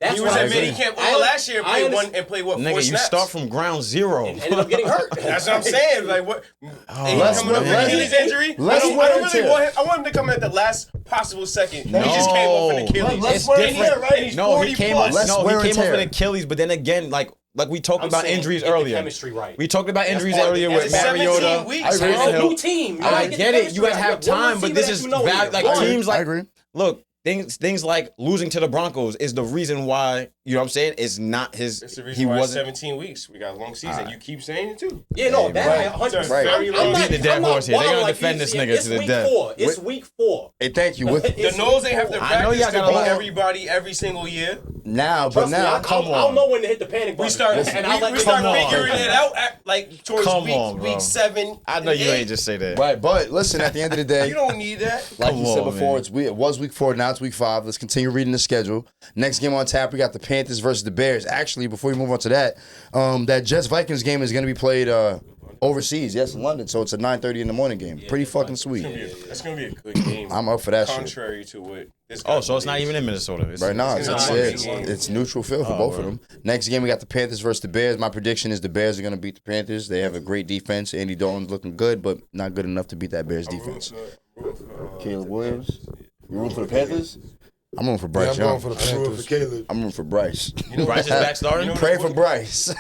That's He what was I'm at saying. minicamp all last year I and understand. played what, 4 Nigga, you snaps? start from ground zero. And ended up getting hurt. That's what I'm saying. Like what? And Let's- coming up with let's- Achilles injury. let's I don't wear really it want him. I want him to come at the last possible second. No. He just came off an Achilles. Let's And wear it he's- here, right? and he's No, 40 he came plus. off. Let's No, wear he and came off tear. an Achilles, but then again, like we talked I'm about saying injuries get the earlier. chemistry right. We talked about injuries part of earlier it. with That's 17 Mariota. weeks. I agree. You're on a Tannehill. new team. You I gotta get the it. chemistry You guys right. have One time, but receiver this that is you know bad. is Like one. teams I like agree. look. Things like losing to the Broncos is the reason why, you know what I'm saying? It's not his. That's the reason He why it's wasn't. 17 weeks. We got a long season. You keep saying it too. Yeah, no, Hey, that right. 100%. Right. I'm not- Beat the dead I'm not horse here. They're wild gonna like defend you. this nigga It's to the week death. 4. It's week 4. Hey, thank you. With The It's nose week ain't have to 4. I know practice y'all to got a beat lot. everybody every single year. now, but Trust me, now, I don't know when to hit the panic button. We start And I'll let we the start come on. figuring it out at, like towards Come on, bro. week 7. I know and you 8. ain't just say that. right? But listen, at the end of the day, You don't need that. like Come you said on, before, man. it was week 4. Now it's week 5. Let's continue reading the schedule. Next game on tap, we got the Panthers versus the Bears. Actually, before we move on to that, that Jets Vikings game is going to be played overseas. Yes, in London. So it's a 9:30 in the morning game. Pretty fucking sweet. That's gonna be a good game. I'm up for that shit. Contrary to what this Oh, guy so it's not believes. even in Minnesota. It's, Right now, It's it's, gonna be it's, a good game. it's neutral field for both of them. Next game, we got the Panthers versus the Bears. My prediction is the Bears are going to beat the Panthers. They have a great defense. Andy Dalton's looking good, but not good enough to beat that Bears defense. Caleb Williams. You rooting for the Panthers? I'm rooting for Yeah, Bryce I'm going Young. for the I'm rooting Panthers. for Caleb. I'm rooting for Bryce. Bryce is back starting. Pray for Bryce.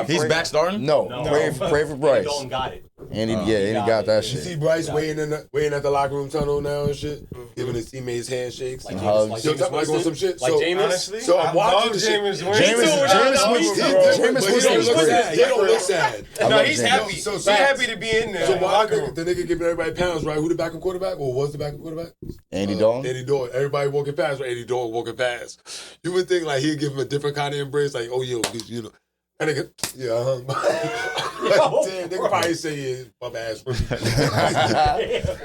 He's back starting. No, pray for Bryce. Dalton got it. Andy, Andy got that You see shit. Bryce waiting at the locker room tunnel now and shit, giving his teammates handshakes. Like Hugs. Yo, Jameis talk like on some Winston. shit. Like So, Jameis. Honestly, So I'm I watching love the shit. Jameis Jameis But Winston he is don't look great. sad. He don't look sad. I No, love he's Jameis. happy. So He's facts. happy to be in there. So in the why locker the room. nigga giving everybody pounds, right? Who the backup quarterback or was the backup quarterback? Andy Dalton. Andy Dalton. Everybody walking past, right? Andy Dalton walking past. You would think like he'd give him a different kind of embrace, like, oh yo, you know. And nigga, yeah, damn, nigga probably say, yeah, bum ass.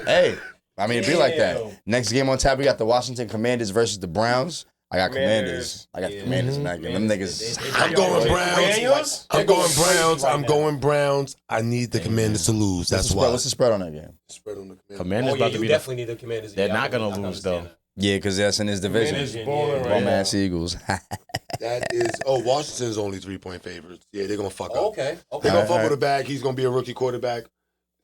Hey, I mean, it'd be like that. Next game on tap, we got the Washington Commanders versus the Browns. I got Commanders. I got the Commanders in that game. Them niggas. I'm going Browns. Daniels? I'm going Browns. I'm going Browns. I need the Commanders to lose. That's why. What's the spread on that game? Spread on the Commanders. Commanders Oh, yeah, about to you be. definitely need the Commanders. They're Yeah, not I gonna can lose understand though. Yeah, because that's in his division. Commanders balling right Bum now. ass Eagles. That is. Oh, Washington's only 3-point favorites. Yeah, they're gonna fuck that. up. Okay. They're gonna fumble Alright. the bag. He's gonna be a rookie quarterback.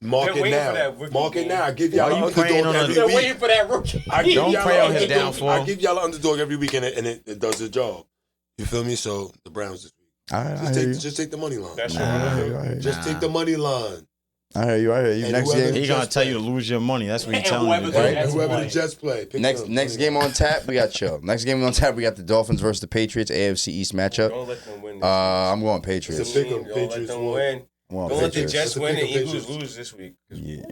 Mark They're it waiting for now. that rookie Mark it game. now. I give Why y'all you an praying underdog on every They're week. waiting for that rookie. I give Don't y'all pray an on his underdog- downfall. I give y'all an underdog every week, and it does the job. You feel me? So the Browns this week. Just take the money line. That's Just take the money line. I hear you. And Next whoever- game. He gonna Just tell you play. to lose your money. That's what he's And telling whoever you. the Right? Jets Whoever play. the Jets play. Pick Next them. game on tap, we got chill. Next game on tap, we got the Dolphins versus the Patriots AFC East matchup. Don't let them win. I'm going It's Patriots. a big one. Don't let Patriots them win. win. I'm going Don't let the Patriots. Jets It's a win and big Eagles Patriots. lose this week. Yeah.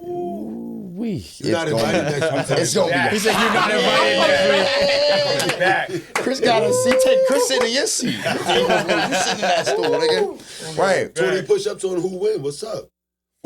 You're not invited next week. It's gonna He be. said you're not invited next week. Back. Chris got a seat. Take Chris in your seat. You sitting in that stool, nigga. Right. 20 push-ups on who win. What's up?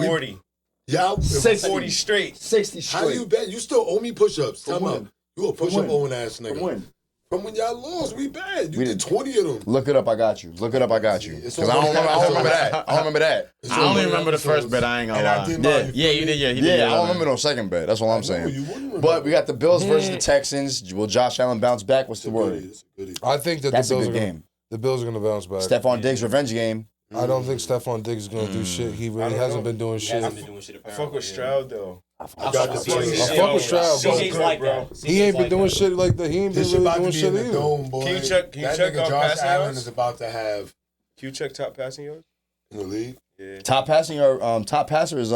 40. Y'all 40 straight. 60 How you bet? You still owe me push-ups. From Time when? out. You a push-up when? owing ass nigga. From when? From when y'all lost, we bad. You We did did. 20 of them. Look it up. I got you. Look it up. I got you. It's Because I don't remember that. I don't remember that. It's I on only one remember the episode. first bet. I ain't gonna And I lie. did Yeah. mine. Yeah, you did. Yeah, he did. Yeah, I don't remember no second bet. That's all I'm No, saying. you wouldn't remember. But we got the Bills versus the Texans. Will Josh Allen bounce back? What's the word? It's a goodie. I think that That's the a Bills good are gonna, game. the Bills are gonna bounce back. Stephon Diggs revenge game. I don't think Stephon Diggs is gonna do shit. He really hasn't been doing He shit. hasn't been doing shit. I fuck with Stroud though. I got the fuck place. I fuck with Stroud, bro. CJ's like that. He ain't been like doing that. shit like that. He ain't been This shit really about doing to be shit in the either. dome, boy. Can you check that our nigga Josh passing Allen yards? is about to have Can you check top passing yards? in the league. Yeah. Top passing or top passer is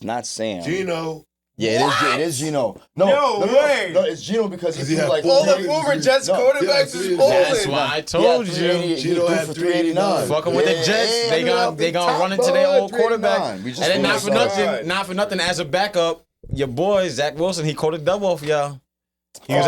not Sam. Gino. Yeah, it is Gino. No way. No, it's Gino because Because he he threw had like full All the Three- former Jets no, quarterbacks yeah, is three- balling. That's why I told you. Gino He had threw for 389. Fucking with the Jets, they gonna run into their old quarterback. And then not for nothing, as a backup, your boy Zach Wilson, he caught a dub off y'all. He was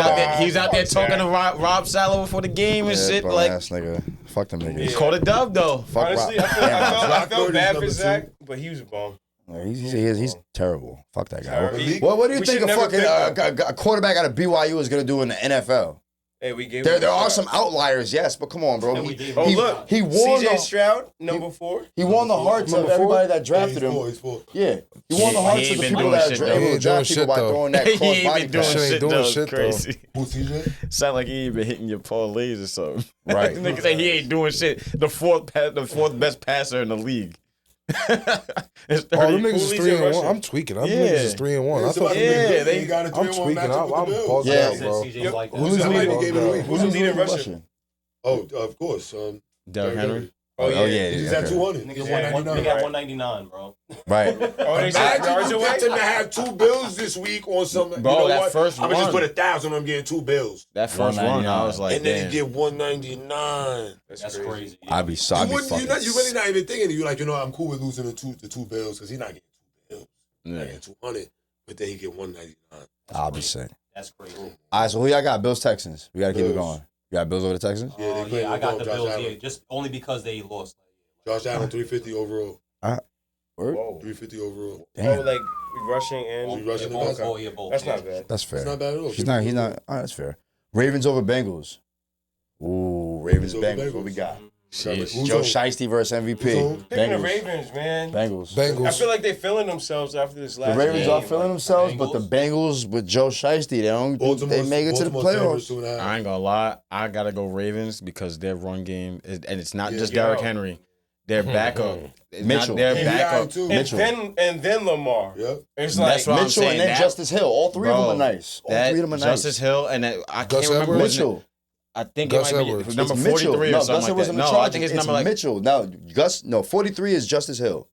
out there talking to Rob Saleh before the game and shit. Like, ass nigga. Fuck them niggas. he caught a dub though. Fuck Honestly, Rob. I felt Purdy's bad for number Zach, but he was a bum. He's terrible. Fuck that guy. Terrible. What do you We think should a never fucking pick a quarterback out of BYU is gonna do in the NFL? Hey, we gave. There him a are shot. some outliers, yes, but come on, bro. And we gave him Oh a look, he won CJ the Stroud, number 4. he won the hearts of Number four? everybody that drafted him. He's four. Yeah, he won the hearts he of the ain't been people doing that shit, are though. able He to ain't draft doing people shit, by though. throwing that He cross ain't body been doing Shit pass. ain't shit doing though. shit, though. Crazy. Who's TJ? Sound like he ain't been hitting your parlays or something. Right. Nigga say he ain't doing shit. The fourth best passer in the league. It's 30. Oh, them niggas Who's is in 3-1. Russian? I'm tweaking. Them Yeah. niggas is 3-1. I It's about thought to be Yeah, good. they- He got a I'm 3-1 tweaking. matchup with I'm the Bills. buzzing Yeah. out, bro. CJ's like that. Who's the leading game of the week? Who's the leader in Russia? Oh, of course. Derrick Henry. Oh yeah. He's at 200. Nigga He's got at 199, 199. bro. Right. Oh, they said Imagine yards you away. picked him to have 2 bills this week on some. Bro, you know that what? first I'm gonna just run. put 1,000 on him getting 2 bills, That first run, I was like, and then damn. he get 199. That's crazy. I'd be so. I'd be You fucking. really not even thinking. You like, I'm cool with losing the two bills because he's not getting 2 bills. He's Yeah. not getting 200, but then he get 199. I'll be sick. That's crazy. All right, so who y'all got? Bills, Texans. We gotta keep it Bills. going. You got Bills over the Texans? Yeah, they playing I with got the Josh Bills. Allen. Yeah, just only because they lost. Josh Allen 350 overall. Word? Whoa. 350 overall. Damn. Oh, like rushing and Rushing Yeah, both. the Oh, yeah, both. that's yeah. not bad. That's fair. It's not bad at all. He's not. All right, that's fair. Ravens over Bengals. Ooh, Ravens, Over Bengals. What Bengals. we got? Sheesh. Who's Joe on? Shiesty versus MVP. Who's on? Picking the Bengals. Ravens, man. Bengals. I Bengals. feel like they feeling themselves after this The last Ravens game. are feeling themselves, but the Bengals with Joe Shiesty, they don't. They make it to the playoffs. I ain't gonna lie. I gotta go Ravens because their run game is, and it's not Yeah. just Yo. Derrick Henry. Their backup. It's Mitchell. not their Yeah, backup. too. Mitchell. And then Lamar. Yep. It's That's like what I'm Mitchell and saying, then that- Justice Hill. All three of them are nice. All That three of them are nice. Justice Hill and that, I Gus can't remember Edwards? his name. Mitchell. I think Gus it might Edwards. be number It's Mitchell. 43 No, or Gus something Edwards like in that. the No, I Chargers. think his It's number like Mitchell. No, 43 is Justice Hill.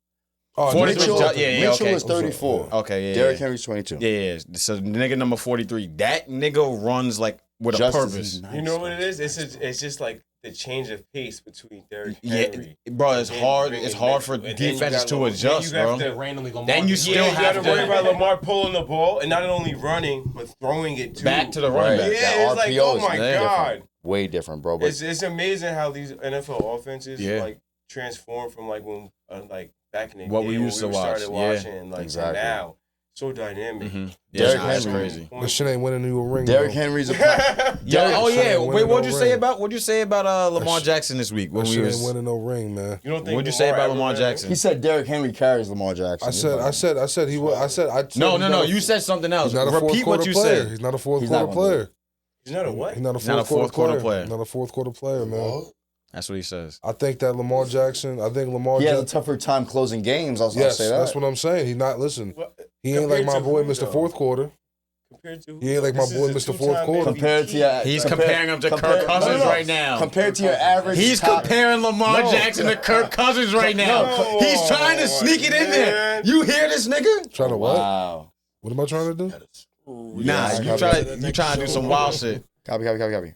Oh, 43 Mitchell, yeah, Mitchell okay. is 34. Okay, yeah. Derrick yeah. Henry's 22. Yeah, yeah. So the nigga number 43, that nigga runs like with a Justice purpose. is nice. you know what it is? It's just like the change of pace between Derrick Yeah, Henry. bro, it's and hard. bringing It's hard for Mitchell. And then you defenses got to Lamar. adjust, Then you have bro. to- Randomly Lamar. Then you just- still you have got to worry to- about Lamar pulling the ball and not only running but throwing it too. Back to the running Right. back. Yeah, That it's like, RPO oh is my different. god, Way different, bro. But it's amazing how these NFL offenses Yeah. like transform from like when like back in the What day we when used to watch, started yeah. watching and like Exactly. now so dynamic. Mhm. Derrick Yeah, that's Henry. crazy. This shit ain't winning you a ring. Derrick though. Henry's a Yo, oh shit yeah. ain't Wait, winning what'd you no say ring. about Lamar Jackson this week when That we shit was? ain't winning no ring, man. You don't think What'd you say Lamar about ever Lamar ran- Jackson? He said Derrick Henry carries Lamar Jackson. I said he would. I said No. he's not a- You said something else. He's not a fourth Repeat quarter what you player. said. He's not a fourth He's quarter not gonna do player. He's not a what? He's not a not a fourth quarter player. player. Not a fourth quarter player, man. That's what he says. I think that Lamar Jackson. He has a tougher time closing games. I'll Yes, say that. that's what I'm saying. He's not. Listen, What- he ain't like compared my to boy, who, Mr. though? Fourth Quarter. Compared to He ain't like my This boy, is a Mr. Fourth two-time Quarter. Compared to your, He's comparing him to Kirk Cousins right now. Compared to your average, He's top, comparing Lamar No. Jackson to Kirk Cousins right now. No. He's trying to sneak it in there. Man. You hear this nigga? Trying to what? Wow. What am I trying to do? Nah, Yeah, you trying to do some wild shit. Copy.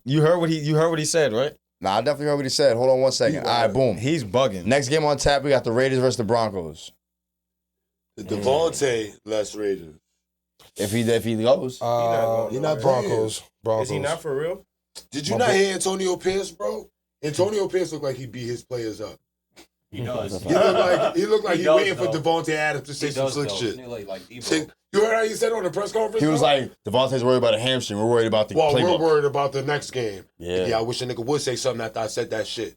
You heard what he said, right? Nah, I definitely heard what he said. Hold on one second. All right, boom. He's bugging. Next game on tap, we got the Raiders versus the Broncos. The Devontae less Raiders. If he goes, He not Broncos. Broncos. Is he not for real? Did you not hear Antonio Pierce, bro? Antonio Pierce looked like he beat his players up. He does. He looked like He he does, waiting for though. Devontae Adams to say He some does, slick though. shit. Like Debo. Say- You heard how he said on the press conference? he was though? like, Devontae's worried about a hamstring. We're worried about the well, playbook. we're worried about the next game. Yeah. Yeah, I wish a nigga would say something after I said that shit.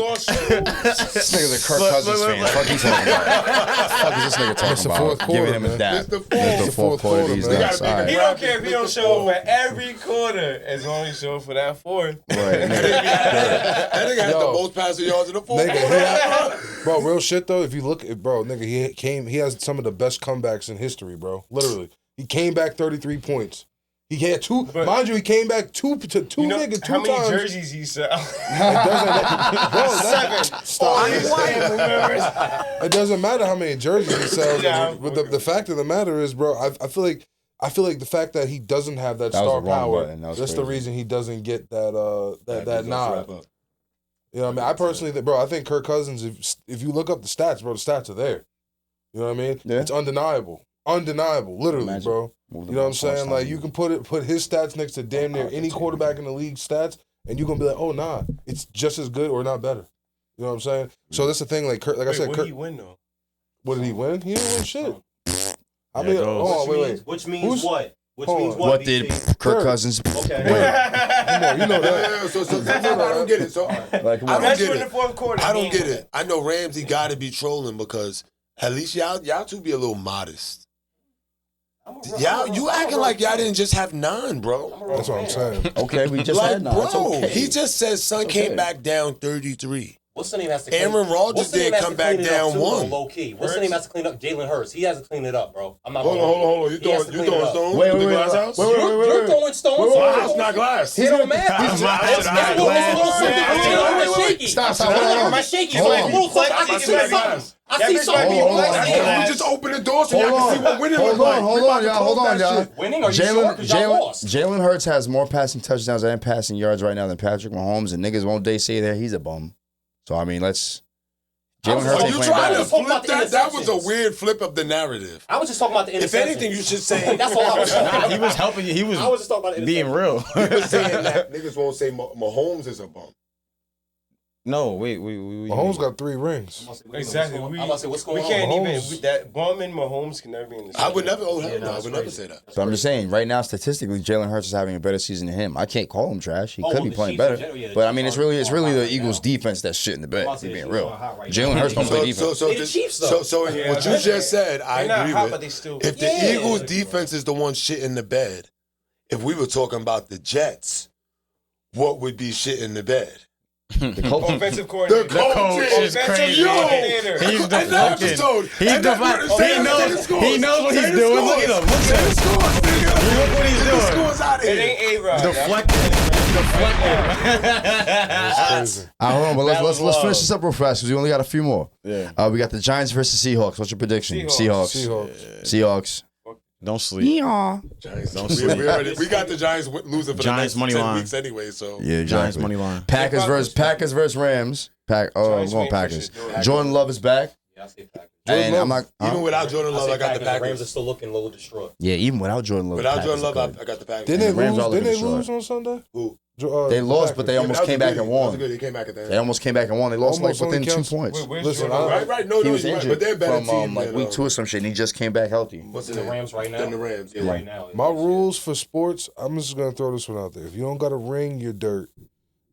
lost. This nigga's a Kirk Cousins fan. Fuck he talking about? Fuck is this nigga talking It's the about? fourth quarter, Giving him a man. dap. It's the It's the fourth quarter. These man. They nuts. gotta All be right. He don't care if he don't show up for every quarter as long as he show up for that fourth. Right, nigga. That nigga had the Yo. most passing yards in the fourth Nigga, quarter. Bro, real shit though. If you look at nigga, he has some of the best comebacks in history, bro. Literally, he came back 33 points. He had two. Mind you, he came back two niggas 2 times. How many jerseys he sell? It doesn't matter how many jerseys he sells. But the fact of the matter is, bro, I feel like the fact that he doesn't have that star power, that's the reason he doesn't get that nod. You know what I mean? I personally, bro, I think Kirk Cousins, if you look up the stats, bro, the stats are there. You know what I mean? Yeah. It's undeniable. Literally, bro. You know what I'm saying? Like, you can put his stats next to damn near any quarterback in the league stats, and you're going to be like, oh, nah, it's just as good or not better. You know what I'm saying? So that's the thing, like I said, what did he win, though? What did he win? He didn't win shit. I mean, wait. Which means what? Which means what? What did Kirk Cousins? Okay. You know that. So I don't get it. So like, I don't get in the fourth quarter. I don't get it. I know Ramsey got to be trolling because at least y'all two be a little modest. You acting like y'all didn't just have 9, bro. That's what I'm saying. Okay, we just had 9. Bro, he just said son came back down 33. What's the name has to clean Aaron Rodgers did come back down 1. Low key. What's the name has to clean up? Jalen Hurts. He has to clean it up, bro. I'm not. Hold on. You throwing stones? Wait, the glass house? You're throwing stones. My house not glass. He don't matter. Stop. My shaky. I see something. We just open the door so y'all can see what winning looks like. Hold on, y'all. Winning? Are you sure? Because y'all lost. Jalen Hurts has more passing touchdowns and passing yards right now than Patrick Mahomes, and niggas won't say that he's a bum. So, I mean, let's... Jalen Hurts ain't playing trying bad. to flip that? That was a weird flip of the narrative. I was just talking about the interceptions. If anything, you should say... That's all I was saying. Nah, he was helping you. He was just talking about being real. You were saying that niggas won't say Mahomes is a bum. No, wait. Mahomes got 3 rings. Exactly. I'm about to say, what's going on? We can't Mahomes. even... That bum and Mahomes can never be in the same. I would never... Oh, hell no. I would never say that. So I'm just saying, right now, statistically, Jalen Hurts is having a better season than him. I can't call him trash. He could be playing better. But, I mean, it's really the Eagles' defense that's shit in the bed, to be being real. Jalen Hurts don't play defense. So what you just said, I agree with. If the Eagles' defense is the one shit in the bed, if we were talking about the Jets, what would be shit in the bed? The coach. Offensive coordinator. The coach is crazy. He's deflecting. He knows what he's doing. Look at him. Look what he's doing. It ain't A-Rod. Deflecting. Hold on, but let's finish this up real fast because we only got a few more. Yeah. We got the Giants versus Seahawks. What's your prediction? Seahawks. Don't sleep. Giants. Don't sleep. We got the Giants losing for Giants the next 10 money weeks anyway. So yeah, Giants money line. Packers versus Rams. I'm going Packers. Jordan Love is back. Yeah, I say Packers. And I'm not, even without Jordan Love, I got the Packers. Rams are still looking a little destroyed. Yeah, even without Jordan Love. Without Jordan Love, I got the Packers. Didn't they lose on Sunday? Who? They lost, but they almost came back and won. They came back at the end. They almost came back and won. They lost like within 2 points. Listen, right. No, he was right, injured but they're better from like week 2 or some shit, and he just came back healthy. What's the Rams right now? Then the Rams. Yeah. Right now. My rules for sports, I'm just gonna throw this one out there. If you don't got a ring, you're dirt.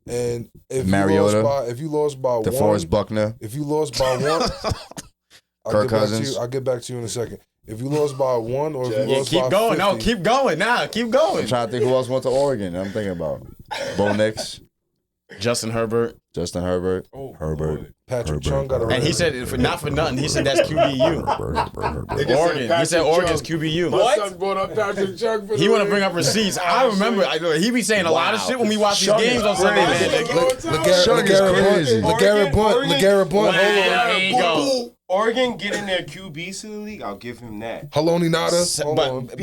And if you lost by DeForest Buckner, if you lost by 1, Kirk Cousins. I'll get back to you in a second. If you lost by 1 or if you lost by 50. Keep going. No, keep going. Keep going. I'm trying to think who else went to Oregon. I'm thinking about Bo Nix, Justin Herbert. Herbert. Patrick Chung got a ring. And he said, not for nothing, he said that's QBU. Oregon. He said Oregon's QBU. My son brought up Patrick Chung. He want to bring up receipts. I remember. He be saying a lot of shit when we watch these games on Sunday. LeGarrette Blunt. There you go. Oregon getting their QBs to the league, I'll give him that. Haloni Nada. But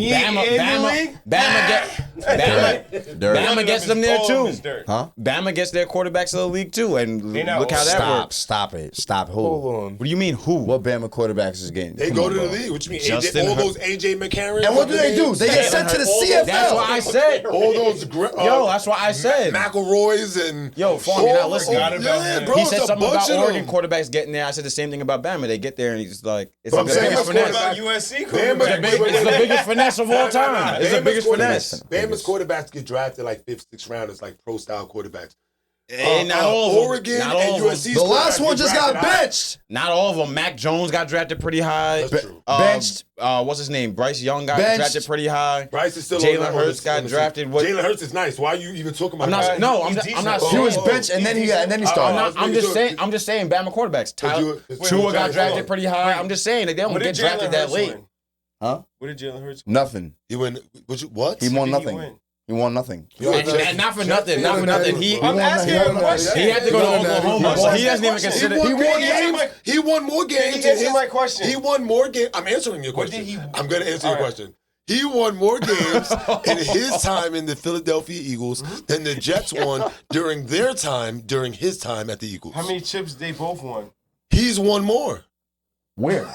Bama gets them there too. Huh? Bama gets their quarterbacks to the league too, and look how that works. Stop it. Stop. Who? Hold on. What do you mean who? What Bama quarterbacks is getting? They go to the league. What you mean? All those AJ McCarron. And what do they do? They get sent to the CFL. That's what I said. All those that's what I said. McElroys and Farm, you're not listening. Bro, He said something about Oregon quarterbacks getting there. I said the same thing about Bama. They get there and he's like, it's the biggest finesse. About USC It's the biggest finesse of all time. It's the biggest finesse. Bama's quarterbacks get drafted like 5th, 6th rounders, like pro-style quarterbacks. Not all of them. Oregon Not all and of them. USC. The last one just got benched. Not all of them. Mac Jones got drafted pretty high. That's true. Benched. What's his name? Bryce Young got Benched. drafted pretty high. Bryce is still Jalen on Hurts got drafted. What? Jalen Hurts is nice. Why are you even talking about I'm not. that? No, I'm decent. not. He was Oh, benched and then he started. I'm just saying. I'm just saying. Bama quarterbacks. Tyler Tua got drafted pretty high. I'm just saying they don't What get did drafted Jalen that Hurts late. win? Huh? What did Jalen Hurts win? Nothing. He went. What? He won What did he nothing. win? He won nothing. And not for nothing. Not for nothing. I'm asking him a question. He had to go to Oklahoma, so he doesn't even consider. He won games. games. He won more games. He answered my question. He won more games. I'm answering your What question. did he- I'm going to answer your All right. question. He won more games in his time in the Philadelphia Eagles than the Jets won during his time at the Eagles. How many chips they both won? He's won more Where?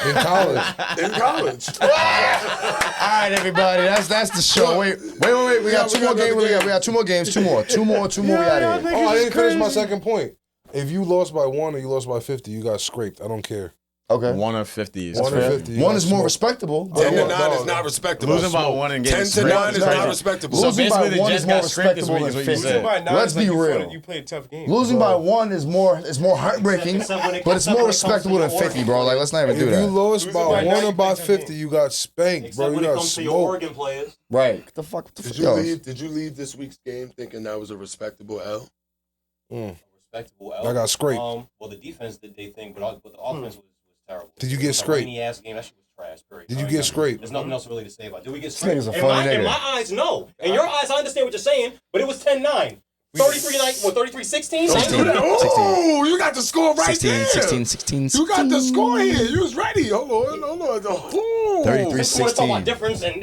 In college. in college. All right, everybody. That's the show. Wait. We got two more games. We got two more games. Two more. We out here. Oh, I didn't finish my second point. If you lost by 1 or you lost by 50, you got scraped. I don't care. Okay. 1 of 50 is 1 or fair. 50. you One got is more smoked. respectable. 10 to no, 9 is no. not respectable. Losing by 1 and getting 10 to scraped 9 is is not crazy. respectable. So Losing by basically, the one Jets is more got scraped this respectable week. Is than what you 50. said. Losing by 9 Let's is like be you real. fought- You played a tough game. Losing by 1 is more heartbreaking, Except when it but it's comes more to respectable than Oregon. 50, bro. Like, let's not even If do you that. lost Losing by by 1 nine, or you by play 50, you got spanked, Except bro. You when it got comes to your smoked. Oregon players. Right. What the fuck? Did you leave this week's game thinking that was a respectable L? Respectable. I got scraped. Well, the defense did they thing, but the offense was terrible. Did you It get was a scraped? rainy ass game. That shit was trash. Period. Did you get scraped? There's nothing else really to say about it. Did we get nigga's scraped? a In funny my, in nigga. my eyes, no. In your eyes, I understand what you're saying, but it was 10-9. 33-16? Oh, you got the score right 16, there. 16. You got the score here. You was ready. Hold on. Oh. 33. If you want to talk about difference, and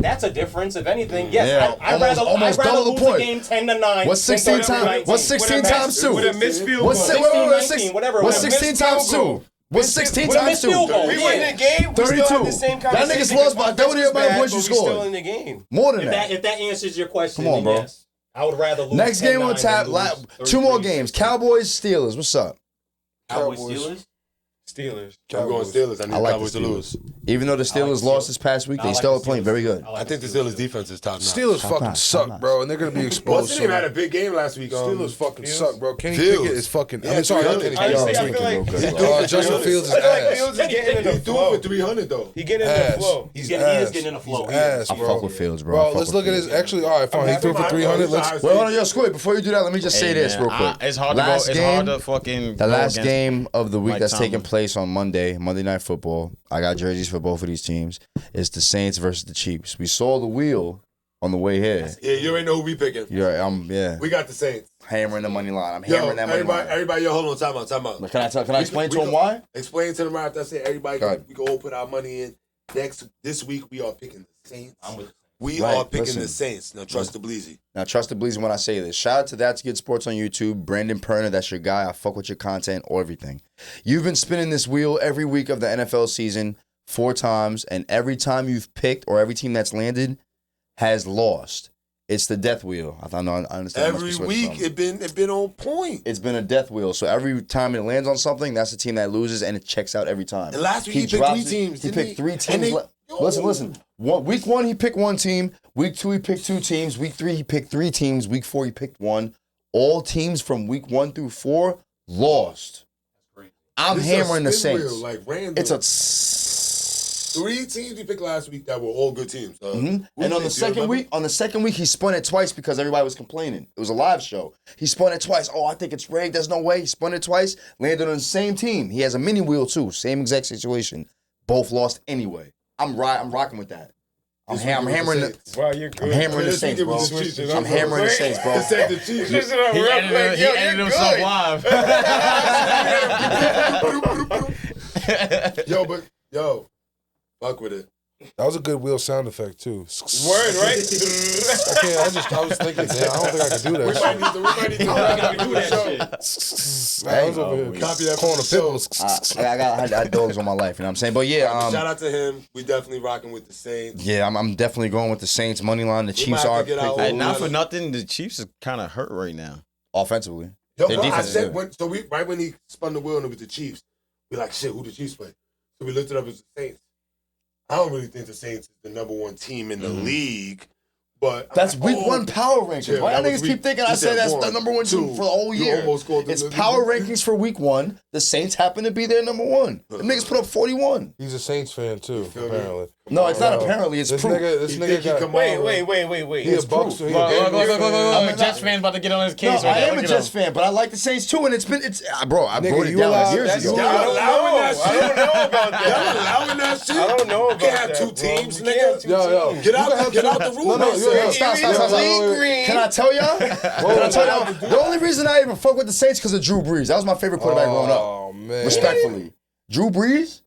that's a difference. If anything, yes, Yeah, I'd rather almost double the lose point. a game 10-9. What's 16 times? What's 16 times 2? With a missed field goal. What's 19, whatever. What's With a 16 missed times field 2? goal. What's 16 With a times missed 2? field goal. We win the game. We 32. still have the same That conversation. nigga's lost by Offense double the was amount of bad, points but you we still scored. in the game. More than that. If that answers your question, Come on, then bro. yes. I would rather lose. Next game on 10-9 tap. than lose 2 more 33-16. games. Cowboys, Steelers. What's up? Cowboys, Cowboys. Steelers. Steelers. I'm going Steelers. I need I like Cowboys the to Steelers. lose. Even though the Steelers lost this past week, they still are playing very good. I think the Steelers defense is top notch. Steelers fucking notch, suck, top bro, and they're gonna be exposed. What's the name had a big game last week. Steelers fucking Fields? suck, bro. Kenny Fields. Pickett is fucking. Yeah, I mean, sorry, not 300. Kenny Honestly, Pickett. I feel like Justin Fields is I feel like ass. Fields is getting in He the threw flow. for 300 though. He getting in the Ass. flow. He's He is ass. getting in the flow. He's ass, I bro. fuck with Fields, bro. I Bro, fuck let's with look at Fields. his. Actually, all right, fine. He threw for 300. Let's. Wait, hold on, yo, Squid. Before you do that, let me just say this real quick. It's hard to go. Last It's game, hard to fucking. The go last against game of the week Mike that's Tomlin. taking place on Monday Night Football. I got jerseys for both of these teams. It's the Saints versus the Chiefs. We saw the wheel on the way here. Yeah, you already know who we picking. Yeah, We got the Saints. hammering the money line. I'm Yo, hammering that money everybody, line. hold on, time out. Can I explain to him why? Explain to them right after I say everybody, Go ahead. we can all put our money in. This week we are picking the Saints. I'm with We Right, are picking listen. the Saints. Now trust the Bleezy. Now, trust the Bleezy when I say this. Shout out to That's Good Sports on YouTube. Brandon Perner, that's your guy. I fuck with your content or everything. You've been spinning this wheel every week of the NFL season 4 times, and every time you've picked or every team that's landed has lost. It's the death wheel. I understand. I must be Every switching week something. it been on point. It's been a death wheel. So every time it lands on something, that's the team that loses, and it checks out every time. And last week he picked drops 3 it- teams, He didn't picked he? 3 And teams. they- Listen. Week 1, he picked 1 team. Week 2, he picked 2 teams. Week 3, he picked 3 teams. Week 4, he picked 1. All teams from week 1 through 4 lost. I'm This is a hammering the spin Saints. wheel, like random. It's a 3 teams we picked last week that were all good teams. Who And on did the you second remember? week, he spun it twice because everybody was complaining. It was a live show. He spun it twice. Oh, I think it's rigged. There's no way. He spun it twice. Landed on the same team. He has a mini wheel too. Same exact situation. Both lost anyway. I'm rocking with that. I'm hammering the. Wow, you're good. I'm hammering the This Saints, week it bro. was the Chiefs. I'm hammering the Saints, bro. It said the Chiefs. Listen to He real edited, quick. he Yo, edited you're himself good. live. Yo, fuck with it. That was a good wheel sound effect too. Word, right? I was thinking, damn, I don't think I could do We that. might need to do that shit. Shit. I was over here copy that calling for a the show. pitbull. I got dogs on my life, you know what I'm saying? But yeah, Shout out to him. We definitely rocking with the Saints. yeah, I'm definitely going with the Saints money line. The We Chiefs might have are to get our picked own- Not for nothing, the Chiefs are kind of hurt right now. offensively. Yo, Their I defense is said good. right when he spun the wheel and it was the Chiefs, we like shit. Who the Chiefs play? So we looked it up as the Saints. I don't really think the Saints is the number 1 team in the league, But That's week 1 power rankings. Yeah, Why that y'all was niggas keep week- thinking you I say said that's one, the number 1 team two. for the whole You year? almost called them It's the- power rankings for week 1. The Saints happen to be their number 1. The niggas put up 41. He's a Saints fan too, feel me? apparently. No, it's not Yo, apparently. It's This proof. nigga You think he got. come Wait. He a It's Bucks. proof. He a Bengals fan. I'm Jets not- fan about to get on his No, case. I am a Jets fan, but I like the Saints too, and bro, I Nigga, brought it you down allowed- years that's- ago. you I don't allowing know. that I don't know about that. Y'all allowing that shit? I don't know You about can't have that, 2 bro. teams, You can't have nigga. two Yo, teams. Get out the room. No, man. yo, Stop. Wait. Can I tell y'all? The only reason I even fuck with the Saints because of Drew Brees. That was my favorite quarterback growing up. Oh man. Respectfully, Drew Brees.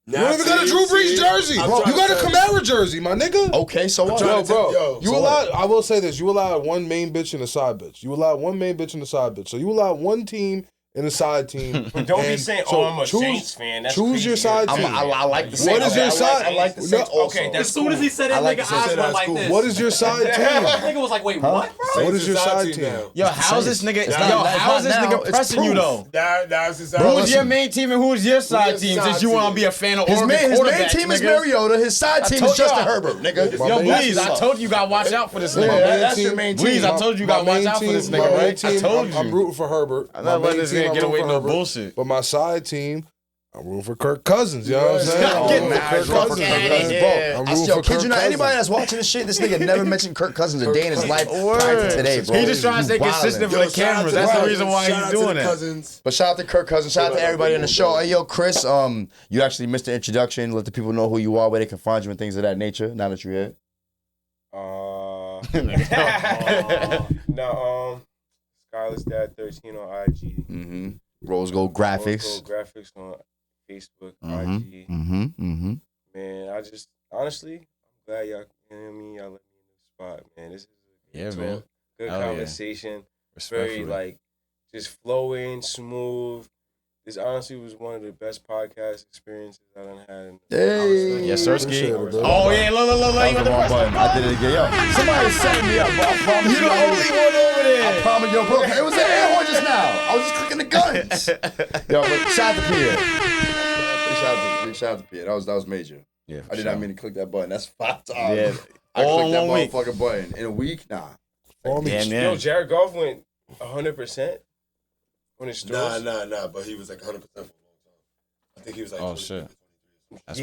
You don't even got a Drew Brees jersey. I'm Bro, trying you got a to tell Camaro jersey, my nigga. Okay, so what? Yo, bro, Yo, you so allowed. I will say this: you allowed one main bitch and a side bitch. You allowed one main bitch and a side bitch. So you allowed one team and a side team. But don't be And saying, so "Oh, I'm a choose- Saints fan." That's choose crazy. your side I team. like the What Saints. is your side? I like the Saints Okay, also. that's As soon as he said it, I like nigga the eyes Saints. went like Cool. this. What is your side team? Nigga was like, wait, what, bro? What is your side team? now? Yo, how's this nigga? It's Yo, not- it's how's not this now, nigga it's pressing you proof. though? That's his side Bro, Who's listen. your main team and who's your side your team? side Since you want to team? be a fan of His Oregon main quarterbacks, team is nigga. Mariota. His side team is told Justin y'all. Herbert, nigga. My Yo, main please, I sucks. told you gotta watch out for this Yeah, nigga. that's your main team. Please, I told you gotta watch main out for this team- nigga, my main right? I team, told I'm you. rooting for Herbert. I'm My not letting main this team, nigga I'm get rooting away for with no Herbert. bullshit. But my side team, I'm rooting for Kirk Cousins. You know what I'm saying? Get I'm rooting mad, for Kirk bro. Cousins. Kirk man. Cousins, Yeah. bro. I'm I rooting yo, for kid Kirk you not, anybody Cousins. that's watching this shit, this nigga never mentioned Kirk Cousins a day in his life prior Word. to today, bro. He just trying to stay You wildin'. consistent for Yo, the shout out cameras. to That's the Cousins. reason why Shout he's out to doing the that. Cousins. But shout out to Kirk Cousins. Shout out to everybody in the show. Hey, yo, Chris, you actually missed the introduction. Let the people know who you are, where they can find you, and things of that nature. Now that you're here. No, Skyler's Dad 13 on IG. Mm-hmm. Rose Gold Graphics. Rose Gold Graphics on Facebook, Mm-hmm. IG. Mm-hmm. Mm-hmm. Man, I just honestly, I'm glad y'all. You know what I mean? Y'all let me in the spot, man. This is a Yeah, good man. talk, good Hell yeah. conversation. Very Respectfully. like just flowing, smooth. This honestly was one of the best podcast experiences I done had. Hey. Yes, sir, Appreciate Ski. it, bro. Oh yeah, look, That was you the wrong button. I did it again. Yo, somebody setting me up, bro. I promise You the only one over I there. promise, yo, bro. It was an air horn just now. I was just clicking the guns. Yo, but shout out to Pierre. Big shout out to Pierre. That was major. Yeah, I did not mean to click that button. That's 5 times. Yeah. I All clicked that in 1 week. motherfucking button in a week. Nah. Damn, Yo, yeah. Jared Goff went 100% on his Nah, throws. but he was like 100% for a long time. I think he was like Oh 20, shit. 23.